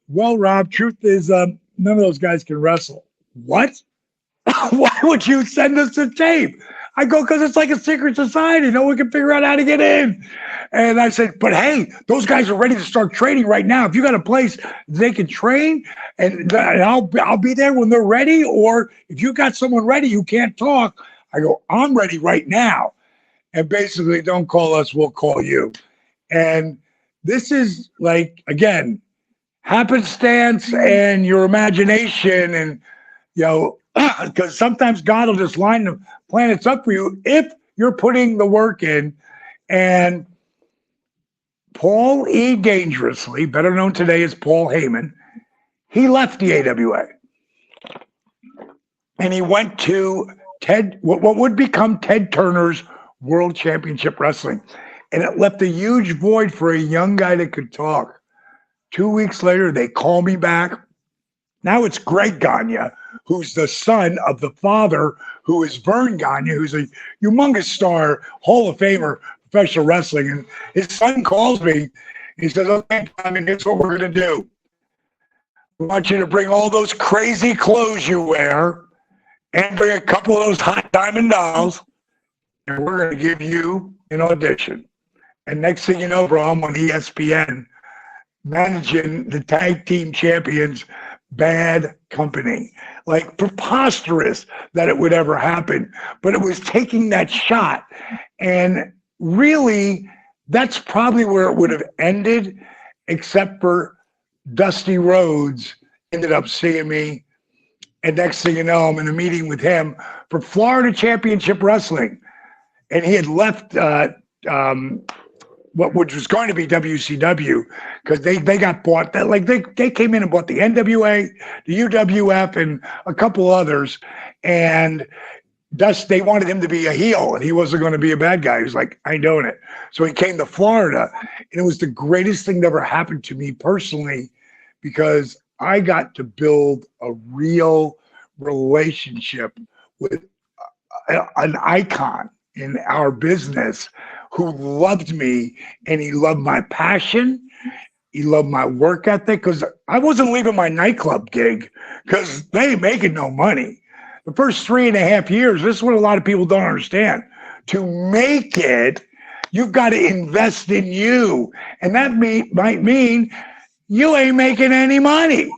Well, Rob, truth is none of those guys can wrestle. What? Why would you send us the tape? I go, because it's like a secret society. No one can figure out how to get in. And I said, but hey, those guys are ready to start training right now. If you got a place they can train, and I'll be there when they're ready. Or if you got someone ready who can't talk, I go, I'm ready right now. And basically, don't call us, we'll call you. And this is like, again, happenstance and your imagination. And, because sometimes God will just line the planets up for you if you're putting the work in. And Paul E. Dangerously, better known today as Paul Heyman, he left the AWA and he went to what would become Ted Turner's World Championship Wrestling. And it left a huge void for a young guy that could talk. 2 weeks later, they call me back. Now it's Greg Gagne, who's the son of the father, who is Vern Gagne, who's a humongous star, Hall of Famer, professional wrestling. And his son calls me. He says, okay, here's what we're going to do. We want you to bring all those crazy clothes you wear and bring a couple of those hot diamond dolls, and we're going to give you an audition. And next thing you know, bro, I'm on ESPN managing the tag team champions, Bad Company. Like, preposterous that it would ever happen. But it was taking that shot. And really, that's probably where it would have ended, except for Dusty Rhodes ended up seeing me. And next thing you know, I'm in a meeting with him for Florida Championship Wrestling. And he had left which was going to be WCW, because they got bought. That like they came in and bought the NWA, the UWF, and a couple others. And they wanted him to be a heel, and he wasn't going to be a bad guy. He was like, I ain't doing it. So he came to Florida, and it was the greatest thing that ever happened to me personally, because I got to build a real relationship with an icon in our business who loved me, and he loved my passion. He loved my work ethic, because I wasn't leaving my nightclub gig because they ain't making no money. The first 3.5 years, this is what a lot of people don't understand. To make it, you've got to invest in you. And that might mean you ain't making any money.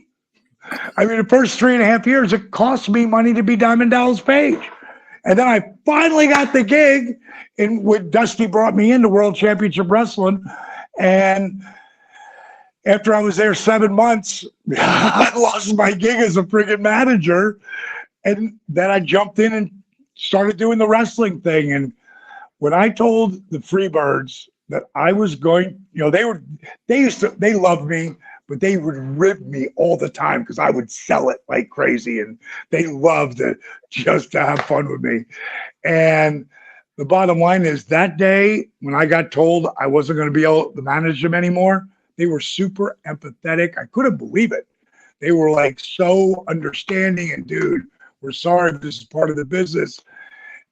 I mean, the first 3.5 years, it cost me money to be Diamond Dallas Page. And then I finally got the gig, and when Dusty brought me into World Championship Wrestling. And after I was there 7 months, I lost my gig as a friggin' manager. And then I jumped in and started doing the wrestling thing. And when I told the Freebirds that I was going, they loved me, but they would rib me all the time because I would sell it like crazy, and they loved it just to have fun with me. And the bottom line is, that day when I got told I wasn't going to be able to manage them anymore, they were super empathetic. I couldn't believe it. They were like so understanding, and dude, we're sorry, but this is part of the business.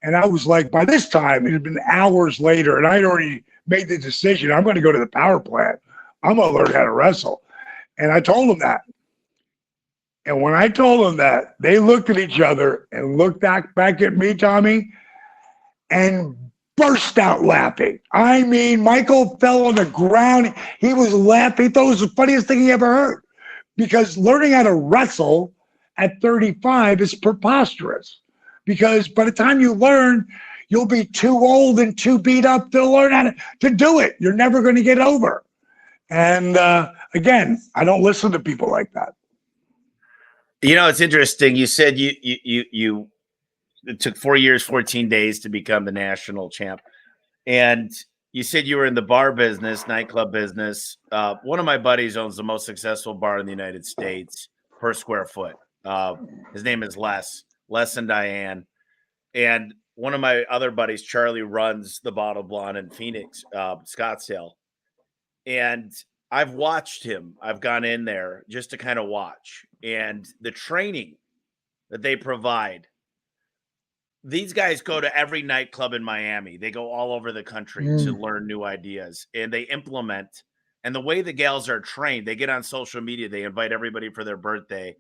And I was like, by this time, it had been hours later, and I'd already made the decision. I'm going to go to the power plant. I'm going to learn how to wrestle. And I told them that. And when I told them that, they looked at each other and looked back at me, Tommy, and burst out laughing. I mean, Michael fell on the ground. He was laughing. He thought it was the funniest thing he ever heard, because learning how to wrestle at 35 is preposterous, because by the time you learn, you'll be too old and too beat up to learn how to do it. You're never going to get over. And again, I don't listen to people like that. It's interesting. You said you it took 4 years, 14 days to become the national champ. And you said you were in the bar business, nightclub business. One of my buddies owns the most successful bar in the United States per square foot. His name is Les and Diane. And one of my other buddies, Charlie, runs the Bottle Blonde in Phoenix, Scottsdale. And I've watched him. I've gone in there just to kind of watch. And the training that they provide, these guys go to every nightclub in Miami. They go all over the country to learn new ideas, and they implement. And the way the gals are trained, they get on social media. They invite everybody for their birthday.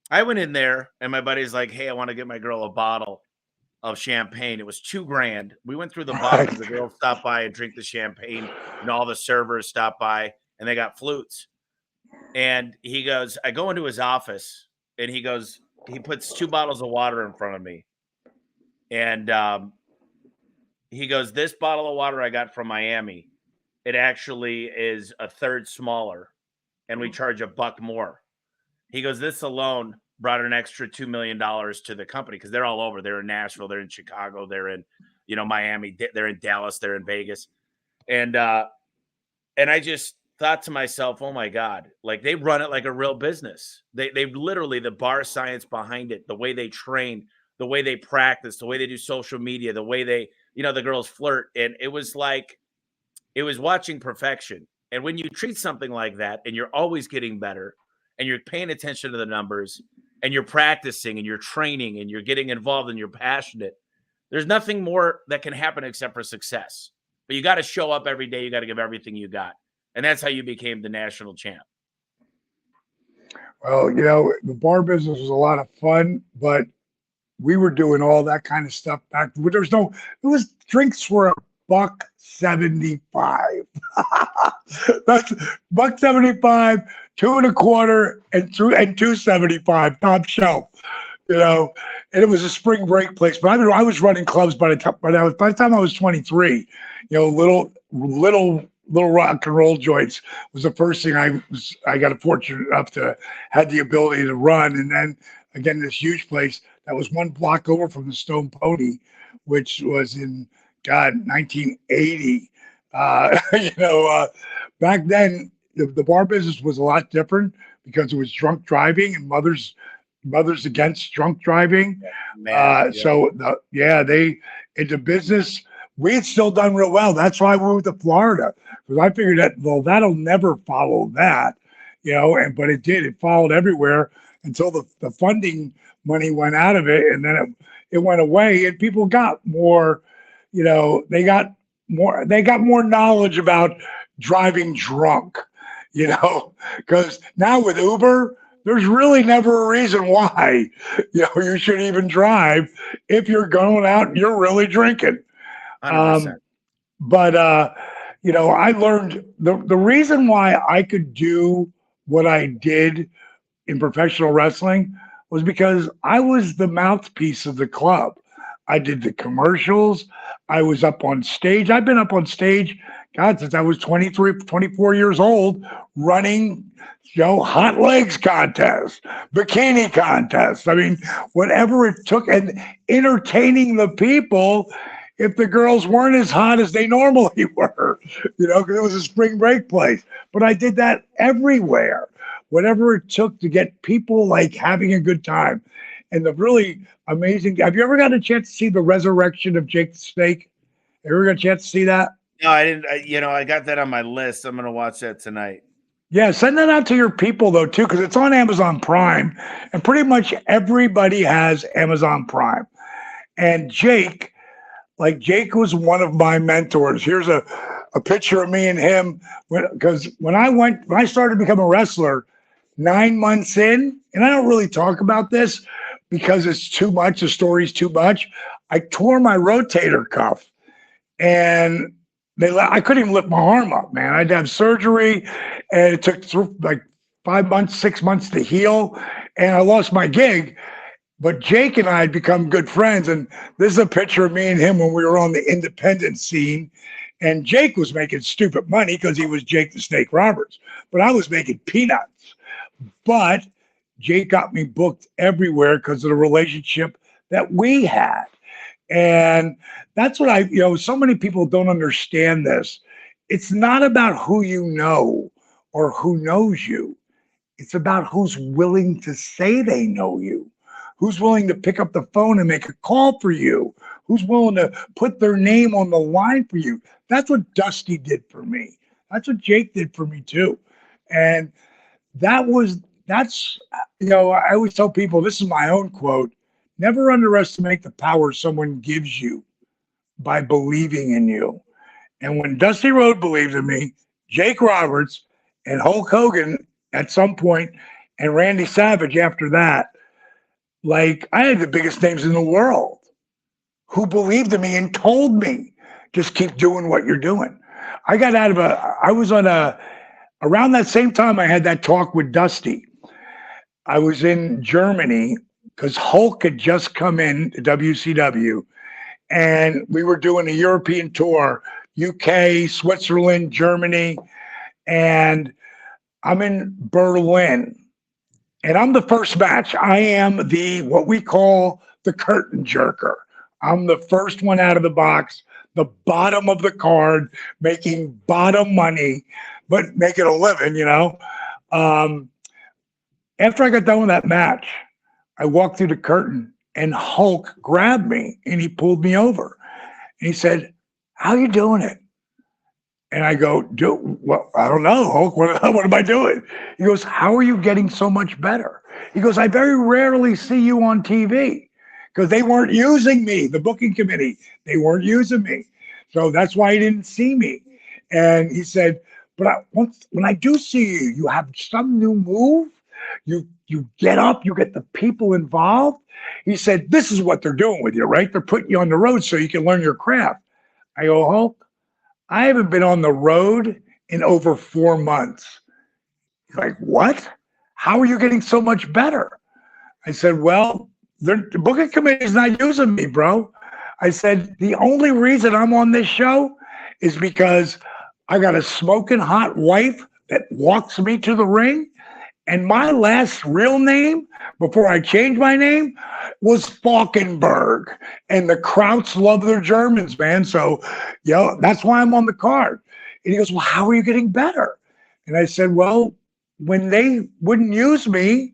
I went in there, and my buddy's like, hey, I want to get my girl a bottle of champagne. It was $2,000. We went through the bottles. The girls stopped by and drink the champagne, and all the servers stopped by, and they got flutes. And he goes, I go into his office, and he puts 2 bottles of water in front of me. And he goes, "This bottle of water I got from Miami, it actually is a third smaller, and we charge $1 more." He goes, "This alone brought an extra $2 million to the company because they're all over. They're in Nashville, they're in Chicago, they're in Miami, they're in Dallas, they're in Vegas." And I just thought to myself, "Oh my God, like they run it like a real business. They literally, the bar science behind it, the way they train, the way they practice, the way they do social media, the way they, the girls flirt." And it was like, it was watching perfection. And when you treat something like that and you're always getting better and you're paying attention to the numbers and you're practicing and you're training and you're getting involved and you're passionate, there's nothing more that can happen except for success. But you got to show up every day. You got to give everything you got. And that's how you became the national champ. Well, the bar business was a lot of fun, but we were doing all that kind of stuff back. Drinks were $1.75. That's $1.75, 2.25, and $2.75 top shelf. And it was a spring break place. But I was running clubs by the time I was 23. Little rock and roll joints was the first thing I got fortunate enough to had the ability to run. And then again, this huge place that was one block over from the Stone Pony, which was in 1980. Back then the bar business was a lot different because it was drunk driving and mothers against drunk driving. So they into business. We had still done real well. That's why I moved to Florida, because I figured that, well, that'll never follow that, but it did. It followed everywhere until the funding money went out of it, and then it went away, and people got more, they got more knowledge about driving drunk, because now with Uber, there's really never a reason why, you should even drive if you're going out and you're really drinking. 100%. But I learned the reason why I could do what I did in professional wrestling was because I was the mouthpiece of the club. I did the commercials. I was up on stage. I've been up on stage, God, since I was 23, 24 years old, running, hot legs contests, bikini contests. I mean, whatever it took, and entertaining the people if the girls weren't as hot as they normally were, because it was a spring break place. But I did that everywhere, whatever it took to get people like having a good time. And the really amazing, have you ever got a chance to see the resurrection of Jake the Snake? Ever got a chance to see that? No, I didn't. I got that on my list. I'm going to watch that tonight. Yeah, send that out to your people, though, too, because it's on Amazon Prime. And pretty much everybody has Amazon Prime. And Jake was one of my mentors. Here's a picture of me and him. Because when I started to become a wrestler, 9 months in, and I don't really talk about this because it's too much, the story's too much. I tore my rotator cuff, and I couldn't even lift my arm up, man. I'd have surgery, and it took like 5 months, 6 months to heal, and I lost my gig. But Jake and I had become good friends, and this is a picture of me and him when we were on the independent scene. And Jake was making stupid money because he was Jake the Snake Roberts, but I was making peanuts. But Jake got me booked everywhere because of the relationship that we had. And that's what so many people don't understand this. It's not about who you know or who knows you. It's about who's willing to say they know you. Who's willing to pick up the phone and make a call for you? Who's willing to put their name on the line for you? That's what Dusty did for me. That's what Jake did for me too. And I always tell people, this is my own quote, never underestimate the power someone gives you by believing in you. And when Dusty Rhodes believed in me, Jake Roberts and Hulk Hogan at some point, and Randy Savage after that, I had the biggest names in the world who believed in me and told me, just keep doing what you're doing. I got out of around that same time I had that talk with Dusty. I was in Germany because Hulk had just come in to WCW and we were doing a European tour, UK, Switzerland, Germany, and I'm in Berlin. And I'm the first match. I am the what we call the curtain jerker. I'm the first one out of the box, the bottom of the card, making bottom money, but making a living, Um, After I got done with that match, I walked through the curtain and Hulk grabbed me and he pulled me over. And he said, "How you doing it?" And I go, well, I don't know, Hulk. What am I doing? He goes, "How are you getting so much better?" He goes, "I very rarely see you on TV because they weren't using me, the booking committee. They weren't using me. So that's why he didn't see me." And he said, "But when I do see you, you have some new move. You get up, you get the people involved." He said, "This is what they're doing with you, right? They're putting you on the road so you can learn your craft." I go, "Hulk, I haven't been on the road in over 4 months." He's like, "What? How are you getting so much better?" I said, "Well, the booking committee is not using me, bro." I said, "The only reason I'm on this show is because I got a smoking hot wife that walks me to the ring. And my last real name, before I changed my name, was Falkenberg. And the Krauts love their Germans, man. So, that's why I'm on the card." And he goes, "Well, how are you getting better?" And I said, "Well, when they wouldn't use me,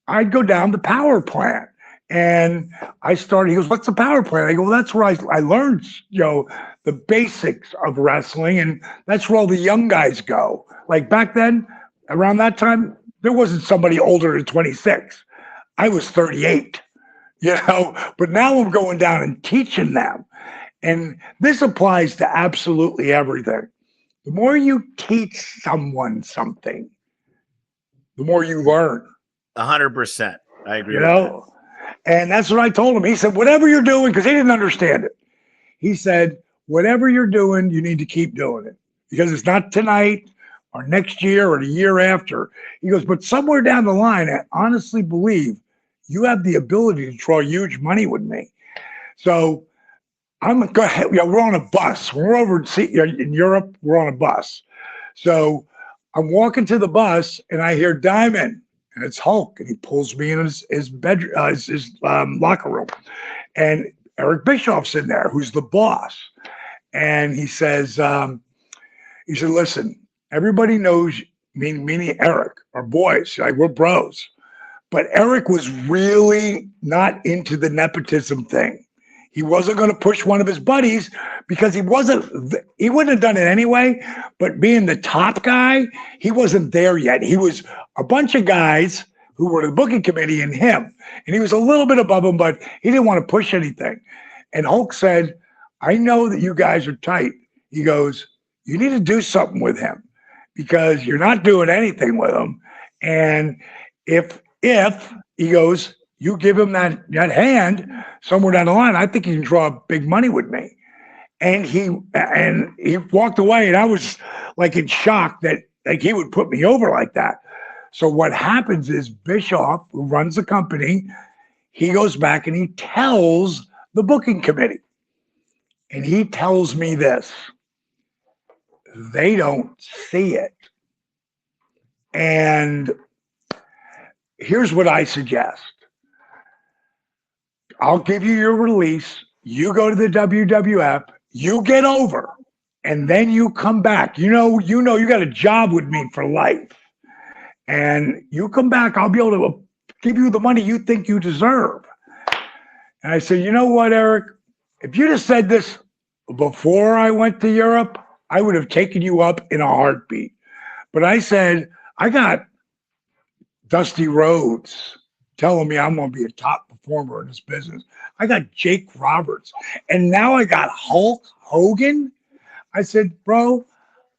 I'd go down the power plant." And I started, he goes, "What's the power plant?" I go, "Well, that's where I learned, the basics of wrestling. And that's where all the young guys go." Like back then, around that time, there wasn't somebody older than 26. I was 38, but now I'm going down and teaching them. And this applies to absolutely everything. The more you teach someone something, the more you learn. 100%. I agree You with know, and that's what I told him. He said, "Whatever you're doing," because he didn't understand it. He said, "Whatever you're doing, you need to keep doing it because it's not tonight or next year or the year after." He goes, "But somewhere down the line, I honestly believe you have the ability to draw huge money with me." So I'm going to, we're on a bus. When we're over in Europe, we're on a bus. So I'm walking to the bus and I hear Diamond, and it's Hulk, and he pulls me in his bedroom, his locker room, and Eric Bischoff's in there, who's the boss, and he says, "Listen, everybody knows me, meaning Eric, are boys, like we're bros, but Eric was really not into the nepotism thing. He wasn't going to push one of his buddies because he wouldn't have done it anyway. But being the top guy, he wasn't there yet. He was a bunch of guys who were the booking committee and him. And he was a little bit above him, but he didn't want to push anything." And Hulk said, "I know that you guys are tight." He goes, "You need to do something with him because you're not doing anything with him. And if he goes, you give him that hand somewhere down the line, I think he can draw big money with me." And he walked away, and I was like in shock that like he would put me over like that. So what happens is Bischoff, who runs the company, he goes back and he tells the booking committee, and he tells me this: they don't see it. And here's what I suggest. I'll give you your release. You go to the WWF, you get over, and then you come back. You got a job with me for life. And you come back, I'll be able to give you the money you think you deserve. And I said, "You know what, Eric? If you'd have said this before I went to Europe, I would have taken you up in a heartbeat. But I said, I got Dusty Rhodes telling me I'm going to be a top performer in this business. I got Jake Roberts. And now I got Hulk Hogan." I said, "Bro,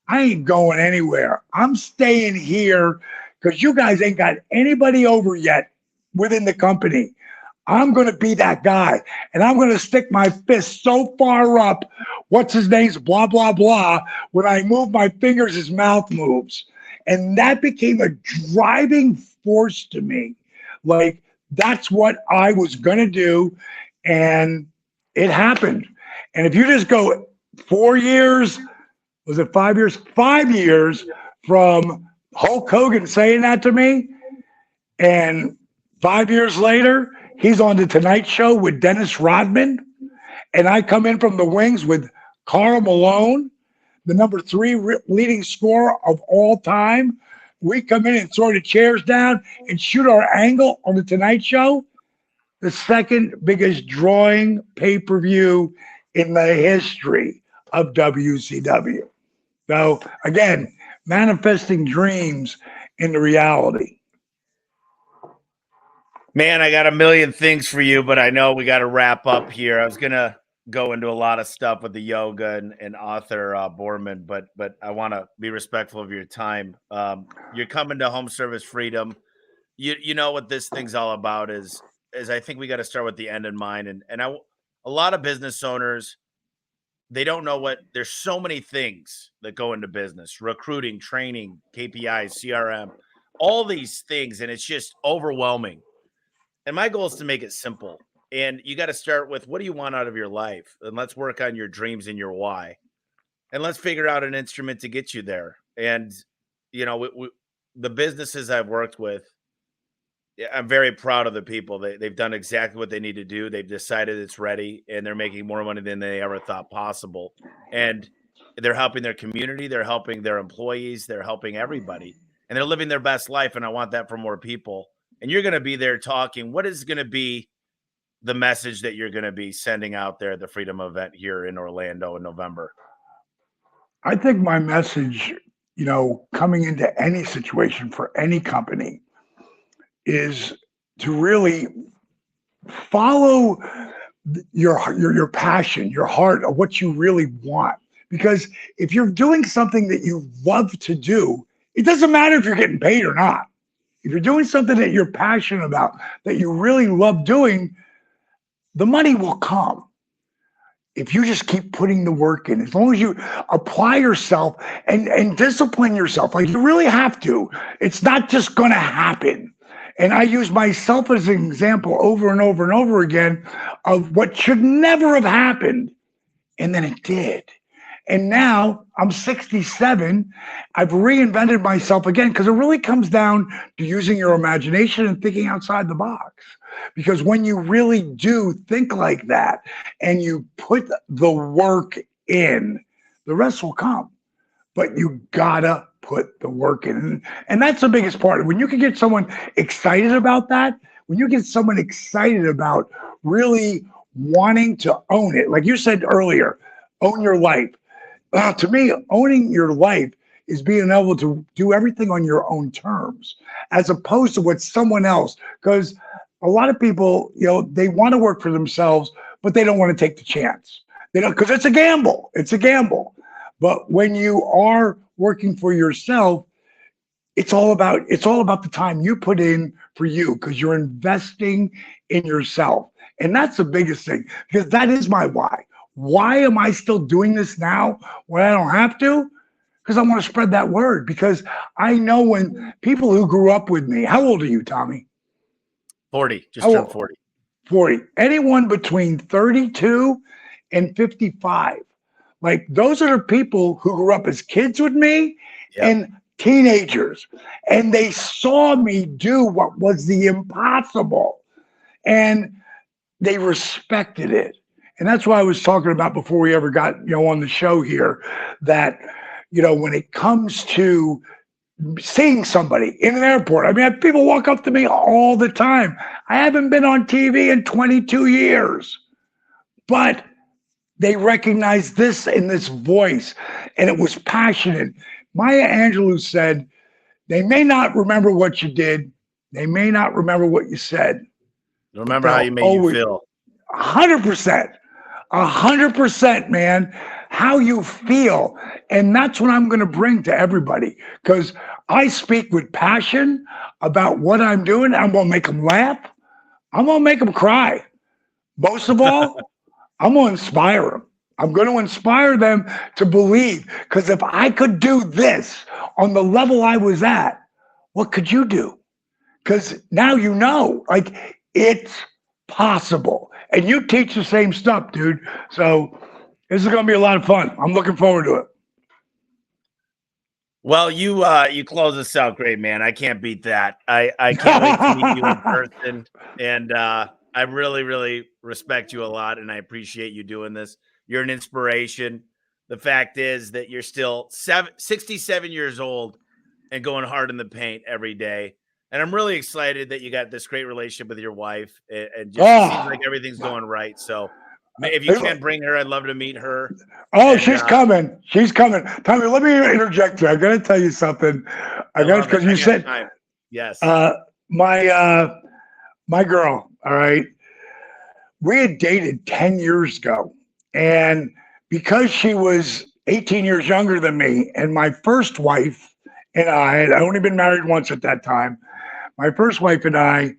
I ain't going anywhere. I'm staying here because you guys ain't got anybody over yet within the company. I'm going to be that guy. And I'm going to stick my fist so far up, what's his name's blah, blah, blah. When I move my fingers, his mouth moves." And that became a driving force to me. Like, that's what I was going to do. And It happened. And if you just go 4 years, was it 5 years? 5 years from Hulk Hogan saying that to me, and 5 years later, he's on the Tonight Show with Dennis Rodman, and I come in from the wings with Karl Malone, the number 3 leading scorer of all time. We come in and throw the chairs down and shoot our angle on the Tonight Show. The second biggest drawing pay-per-view in the history of WCW. So again, manifesting dreams into reality. Man, I got a million things for you, but I know we got to wrap up here. I was gonna go into a lot of stuff with the yoga and author Borman, but I want to be respectful of your time. You're coming to Home Service Freedom. You know what this thing's all about is I think we got to start with the end in mind. A lot of business owners, they don't know there's so many things that go into business: recruiting, training, KPIs, CRM, all these things, and it's just overwhelming. And my goal is to make it simple. And you got to start with, what do you want out of your life? And let's work on your dreams and your why. And let's figure out an instrument to get you there. And, the businesses I've worked with, I'm very proud of the people. They've done exactly what they need to do. They've decided it's ready, and they're making more money than they ever thought possible. And they're helping their community. They're helping their employees. They're helping everybody. And they're living their best life. And I want that for more people. And you're going to be there talking. What is going to be the message that you're going to be sending out there at the Freedom event here in Orlando in November? I think my message, coming into any situation for any company, is to really follow your passion, your heart of what you really want. Because if you're doing something that you love to do, it doesn't matter if you're getting paid or not. If you're doing something that you're passionate about, that you really love doing, the money will come. If you just keep putting the work in, as long as you apply yourself and discipline yourself, like you really have to, it's not just going to happen. And I use myself as an example over and over and over again of what should never have happened. And then it did. And now I'm 67. I've reinvented myself again, because it really comes down to using your imagination and thinking outside the box. Because when you really do think like that and you put the work in, the rest will come. But you gotta put the work in. And that's the biggest part. When you can get someone excited about that, when you get someone excited about really wanting to own it, like you said earlier, own your life. To me, owning your life is being able to do everything on your own terms, as opposed to what someone else. Because a lot of people, they want to work for themselves, but they don't want to take the chance. They don't, because it's a gamble. It's a gamble. But when you are working for yourself, it's all about the time you put in for you, because you're investing in yourself. And that's the biggest thing, because that is my why. Why am I still doing this now when I don't have to? Because I want to spread that word. Because I know when people who grew up with me, how old are you, Tommy? 40, just turned 40. 40. Anyone between 32 and 55. Like, those are the people who grew up as kids with me. Yep. And teenagers. And they saw me do what was the impossible. And they respected it. And that's why I was talking about before we ever got, on the show here, that, when it comes to seeing somebody in an airport, I mean, people walk up to me all the time. I haven't been on TV in 22 years, but they recognized this in this voice, and it was passionate. Maya Angelou said, they may not remember what you did. They may not remember what you said. Remember how you made you feel. 100%. 100%, man, how you feel. And that's what I'm going to bring to everybody, because I speak with passion about what I'm doing. I'm going to make them laugh. I'm going to make them cry. Most of all, I'm going to inspire them. I'm going to inspire them to believe, because if I could do this on the level I was at, what could you do? Because now like, it's possible. And you teach the same stuff, dude. So this is going to be a lot of fun. I'm looking forward to it. Well, you close us out great, man. I can't beat that. I can't wait to meet you in person, and I really really respect you a lot, and I appreciate you doing this. You're an inspiration. The fact is that you're still 67 years old and going hard in the paint every day. And I'm really excited that you got this great relationship with your wife, and just it seems like Oh, everything's going right. So, if you can bring her, I'd love to meet her. oh, And she's coming. She's coming. Tommy, let me interject here. I got to tell you something. I I got love it. because you I got said time. Yes. my my girl. All right, we had dated 10 years ago, and because she was 18 years younger than me, and my first wife and I had only been married once at that time. My first wife and I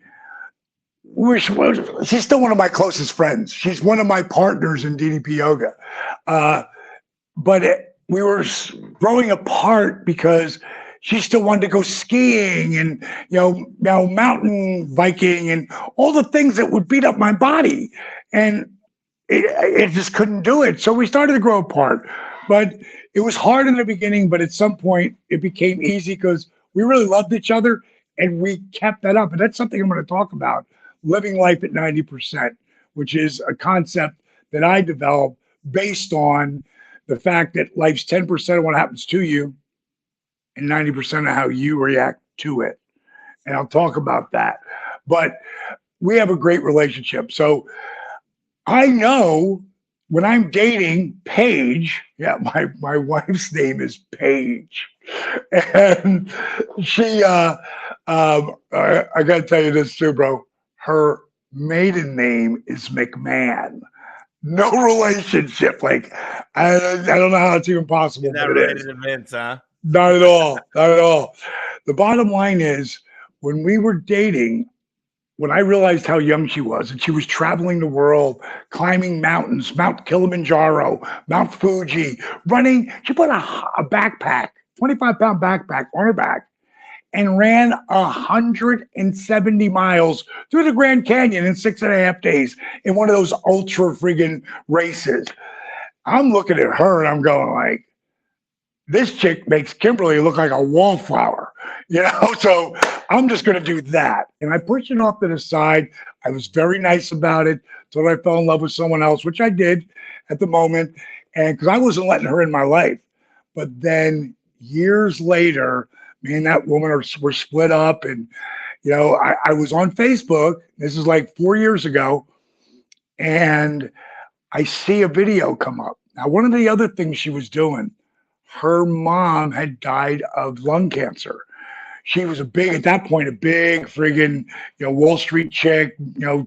she's still one of my closest friends. She's one of my partners in DDP yoga. Uh, we were growing apart because she still wanted to go skiing and now mountain biking and all the things that would beat up my body, and it just couldn't do it. So we started to grow apart, but it was hard in the beginning. But at some point, it became easy because we really loved each other, and we kept that up. And that's something I'm going to talk about: living life at 90%, which is a concept that I developed based on the fact that life's 10% of what happens to you and 90% of how you react to it. And I'll talk about that. But we have a great relationship. So I know when I'm dating Paige, yeah, my wife's name is Paige. And she, I got to tell you this too, bro. Her maiden name is McMahon. No relationship. Like, I don't know how it's even possible, You're not but it is. related to Vince, huh? Not at all. Not at all. The bottom line is when we were dating, when I realized how young she was, and she was traveling the world, climbing mountains, Mount Kilimanjaro, Mount Fuji, running, she put a backpack, 25-pound backpack on her back and ran 170 miles through the Grand Canyon in 6.5 days in one of those ultra friggin' races. I'm looking at her and I'm going like, this chick makes Kimberly look like a wallflower, So I'm just going to do that. And I pushed it off to the side. I was very nice about it until I fell in love with someone else, which I did at the moment. And because I wasn't letting her in my life. But then years later, me and that woman were split up. And, I was on Facebook. This is like 4 years ago. And I see a video come up. Now, one of the other things she was doing, her mom had died of lung cancer. She was at that point, a big friggin', Wall Street chick,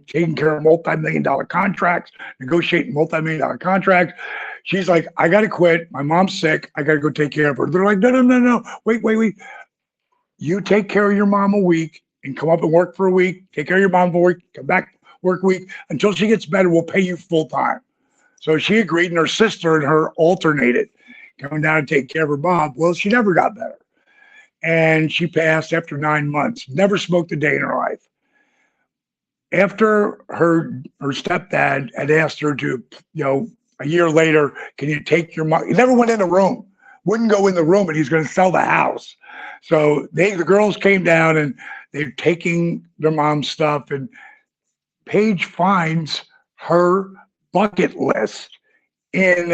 taking care of multi-million-dollar contracts, negotiating multi-million-dollar contracts. She's like, I got to quit. My mom's sick. I got to go take care of her. They're like, no. Wait. You take care of your mom a week and come up and work for a week. Take care of your mom for a week. Come back, work a week. Until she gets better, we'll pay you full time. So she agreed, and her sister and her alternated, coming down and taking care of her mom. Well, she never got better. And she passed after 9 months, never smoked a day in her life. After her stepdad had asked her to, a year later, can you take your mom? He never went in the room, wouldn't go in the room, and he's going to sell the house. So the girls came down and they're taking their mom's stuff, and Paige finds her bucket list in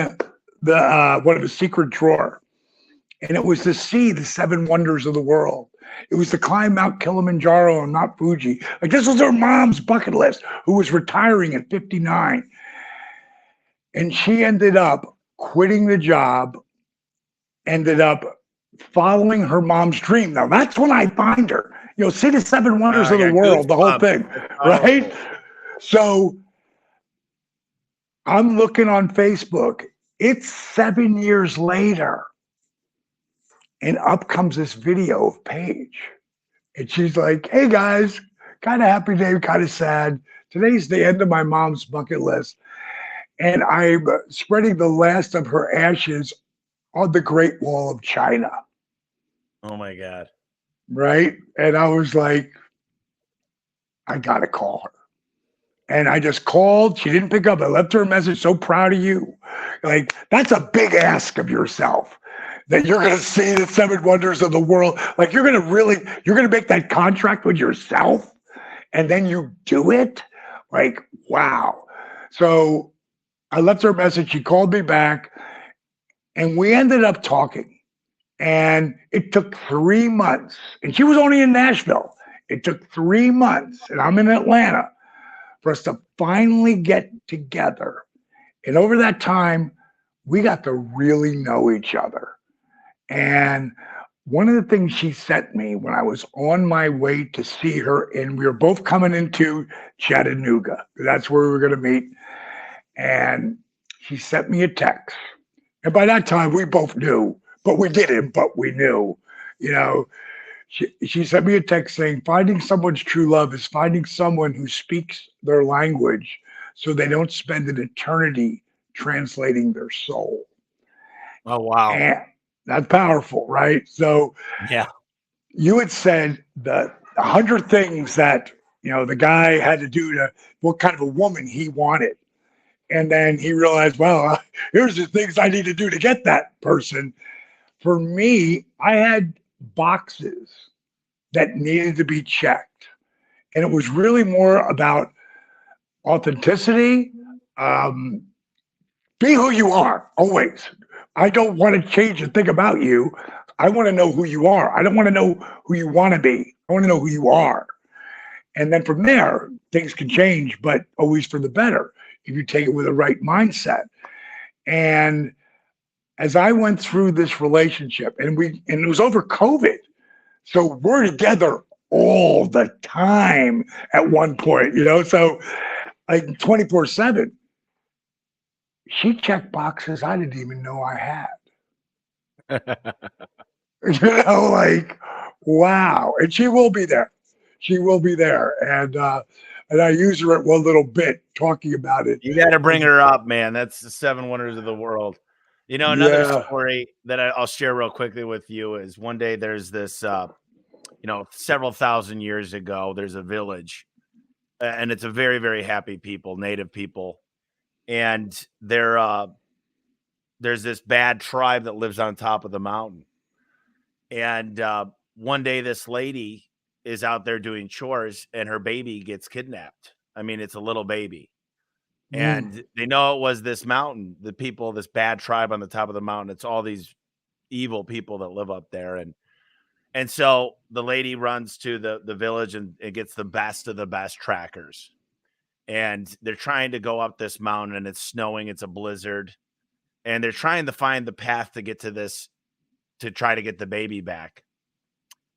one of the secret drawer. And it was to see the 7 wonders of the world. It was to climb Mount Kilimanjaro and Mount Fuji. Like, this was her mom's bucket list, who was retiring at 59. And she ended up quitting the job, ended up following her mom's dream. Now, that's when I find her. See the 7 wonders of the world, the whole thing, right? So I'm looking on Facebook. It's 7 years later. And up comes this video of Paige. And she's like, hey guys, kind of happy day, kind of sad. Today's the end of my mom's bucket list. And I'm spreading the last of her ashes on the Great Wall of China. Oh my God. Right? And I was like, I got to call her. And I just called. She didn't pick up. I left her a message. So proud of you. Like, that's a big ask of yourself that you're going to see the seven wonders of the world. Like, you're going to make that contract with yourself and then you do it. Like, wow. So I left her a message. She called me back and we ended up talking. And it took 3 months. And she was only in Nashville. It took 3 months. And I'm in Atlanta for us to finally get together. And over that time, we got to really know each other. And one of the things she sent me when I was on my way to see her, and we were both coming into Chattanooga, that's where we were going to meet. And she sent me a text. And by that time, we both knew, but we didn't, but we knew, you know. She sent me a text saying, finding someone's true love is finding someone who speaks their language so they don't spend an eternity translating their soul. Oh, wow. And that's powerful, right? So Yeah. you had said the 100 things that, the guy had to do to what kind of a woman he wanted. And then he realized, well, here's the things I need to do to get that person. For me, I had boxes that needed to be checked. And it was really more about authenticity. Be who you are always. I don't want to change a thing about you. I want to know who you are. I don't want to know who you want to be. I want to know who you are. And then from there, things can change, but always for the better if you take it with the right mindset. And as I went through this relationship, and it was over COVID, so we're together all the time at one point, so like 24/7. She checked boxes I didn't even know I had. Like, wow. And she will be there. She will be there. And I use her at one little bit talking about it. You got to bring her up, man. That's the seven wonders of the world. Another story that I'll share real quickly with you is one day there's this, several thousand years ago, there's a village and it's a very, very happy people, native people. And there's this bad tribe that lives on top of the mountain. And one day this lady is out there doing chores and her baby gets kidnapped. I mean, it's a little baby. And they know it was this mountain, the people, this bad tribe on the top of the mountain. It's all these evil people that live up there. And so the lady runs to the village and it gets the best of the best trackers. And they're trying to go up this mountain and it's snowing. It's a blizzard. And they're trying to find the path to get to this, to try to get the baby back.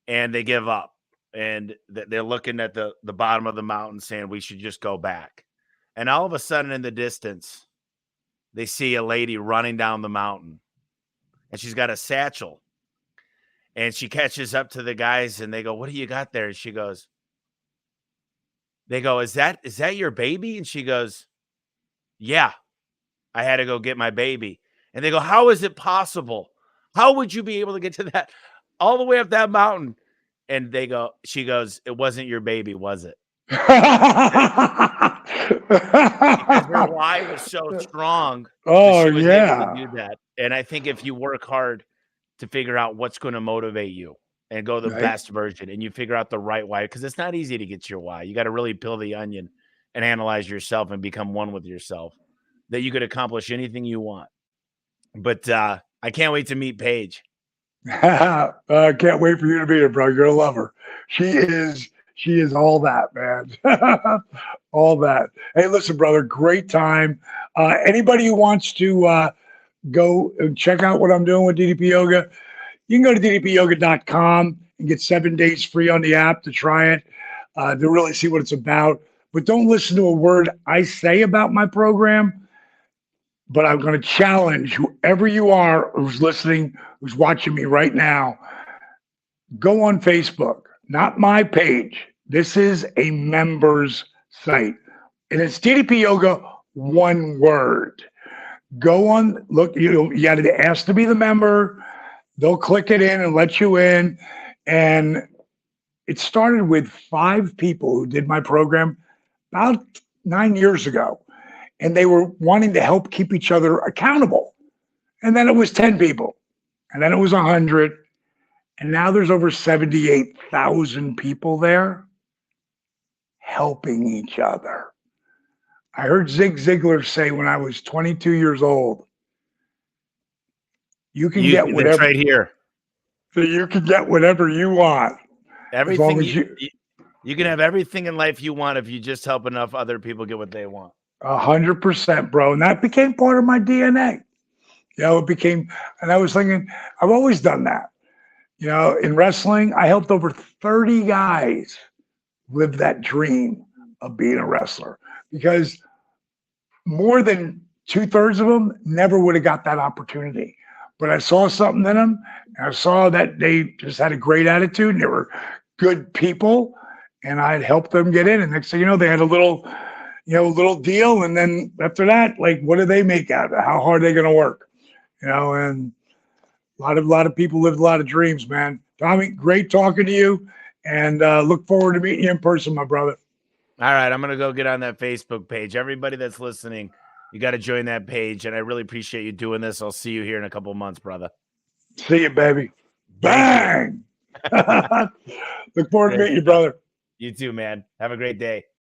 And they give up. And they're looking at the bottom of the mountain saying, we should just go back. And all of a sudden in the distance, they see a lady running down the mountain. And she's got a satchel. And she catches up to the guys and they go, what do you got there? And she goes, they go, is that your baby? And she goes, yeah, I had to go get my baby. And they go, how is it possible? How would you be able to get to that all the way up that mountain? And she goes, it wasn't your baby, was it? Because her why was so strong. Oh, she was yeah. able to do that. And I think if you work hard to figure out what's going to motivate you and go the best version, and you figure out the right why, because it's not easy to get your why. You got to really peel the onion and analyze yourself and become one with yourself, that you could accomplish anything you want. But I can't wait to meet Paige. I can't wait for you to meet her, bro. You're gonna love her. She is all that, man. All that. Hey, listen, brother, great time. Anybody who wants to go and check out what I'm doing with DDP Yoga, you can go to ddpyoga.com and get 7 days free on the app to try it, to really see what it's about. But don't listen to a word I say about my program. But I'm going to challenge whoever you are who's listening, who's watching me right now, go on Facebook, not my page. This is a members site. And it's DDP Yoga, one word. Go on, look, you got to ask to be the member. They'll click it in and let you in. And it started with 5 people who did my program about 9 years ago, and they were wanting to help keep each other accountable. And then it was 10 people, and then it was 100, and now there's over 78,000 people there helping each other. I heard Zig Ziglar say when I was 22 years old, you can get That's whatever right here. you can get whatever you want. As long Everything as you can have everything in life you want if you just help enough other people get what they want. 100%, bro. And that became part of my DNA. It became, and I was thinking, I've always done that. In wrestling, I helped over 30 guys live that dream of being a wrestler because more than 2/3 of them never would have got that opportunity. But I saw something in them, and I saw that they just had a great attitude and they were good people, and I'd helped them get in. And next thing you know, they had a little deal. And then after that, like, what do they make out of it? How hard are they going to work? And a lot of people lived a lot of dreams, man. Tommy, great talking to you, and look forward to meeting you in person, my brother. All right, I'm going to go get on that Facebook page. Everybody that's listening, you got to join that page, and I really appreciate you doing this. I'll see you here in a couple months, brother. See you, baby. Bang! Look forward to meeting you, brother. You too, man. Have a great day.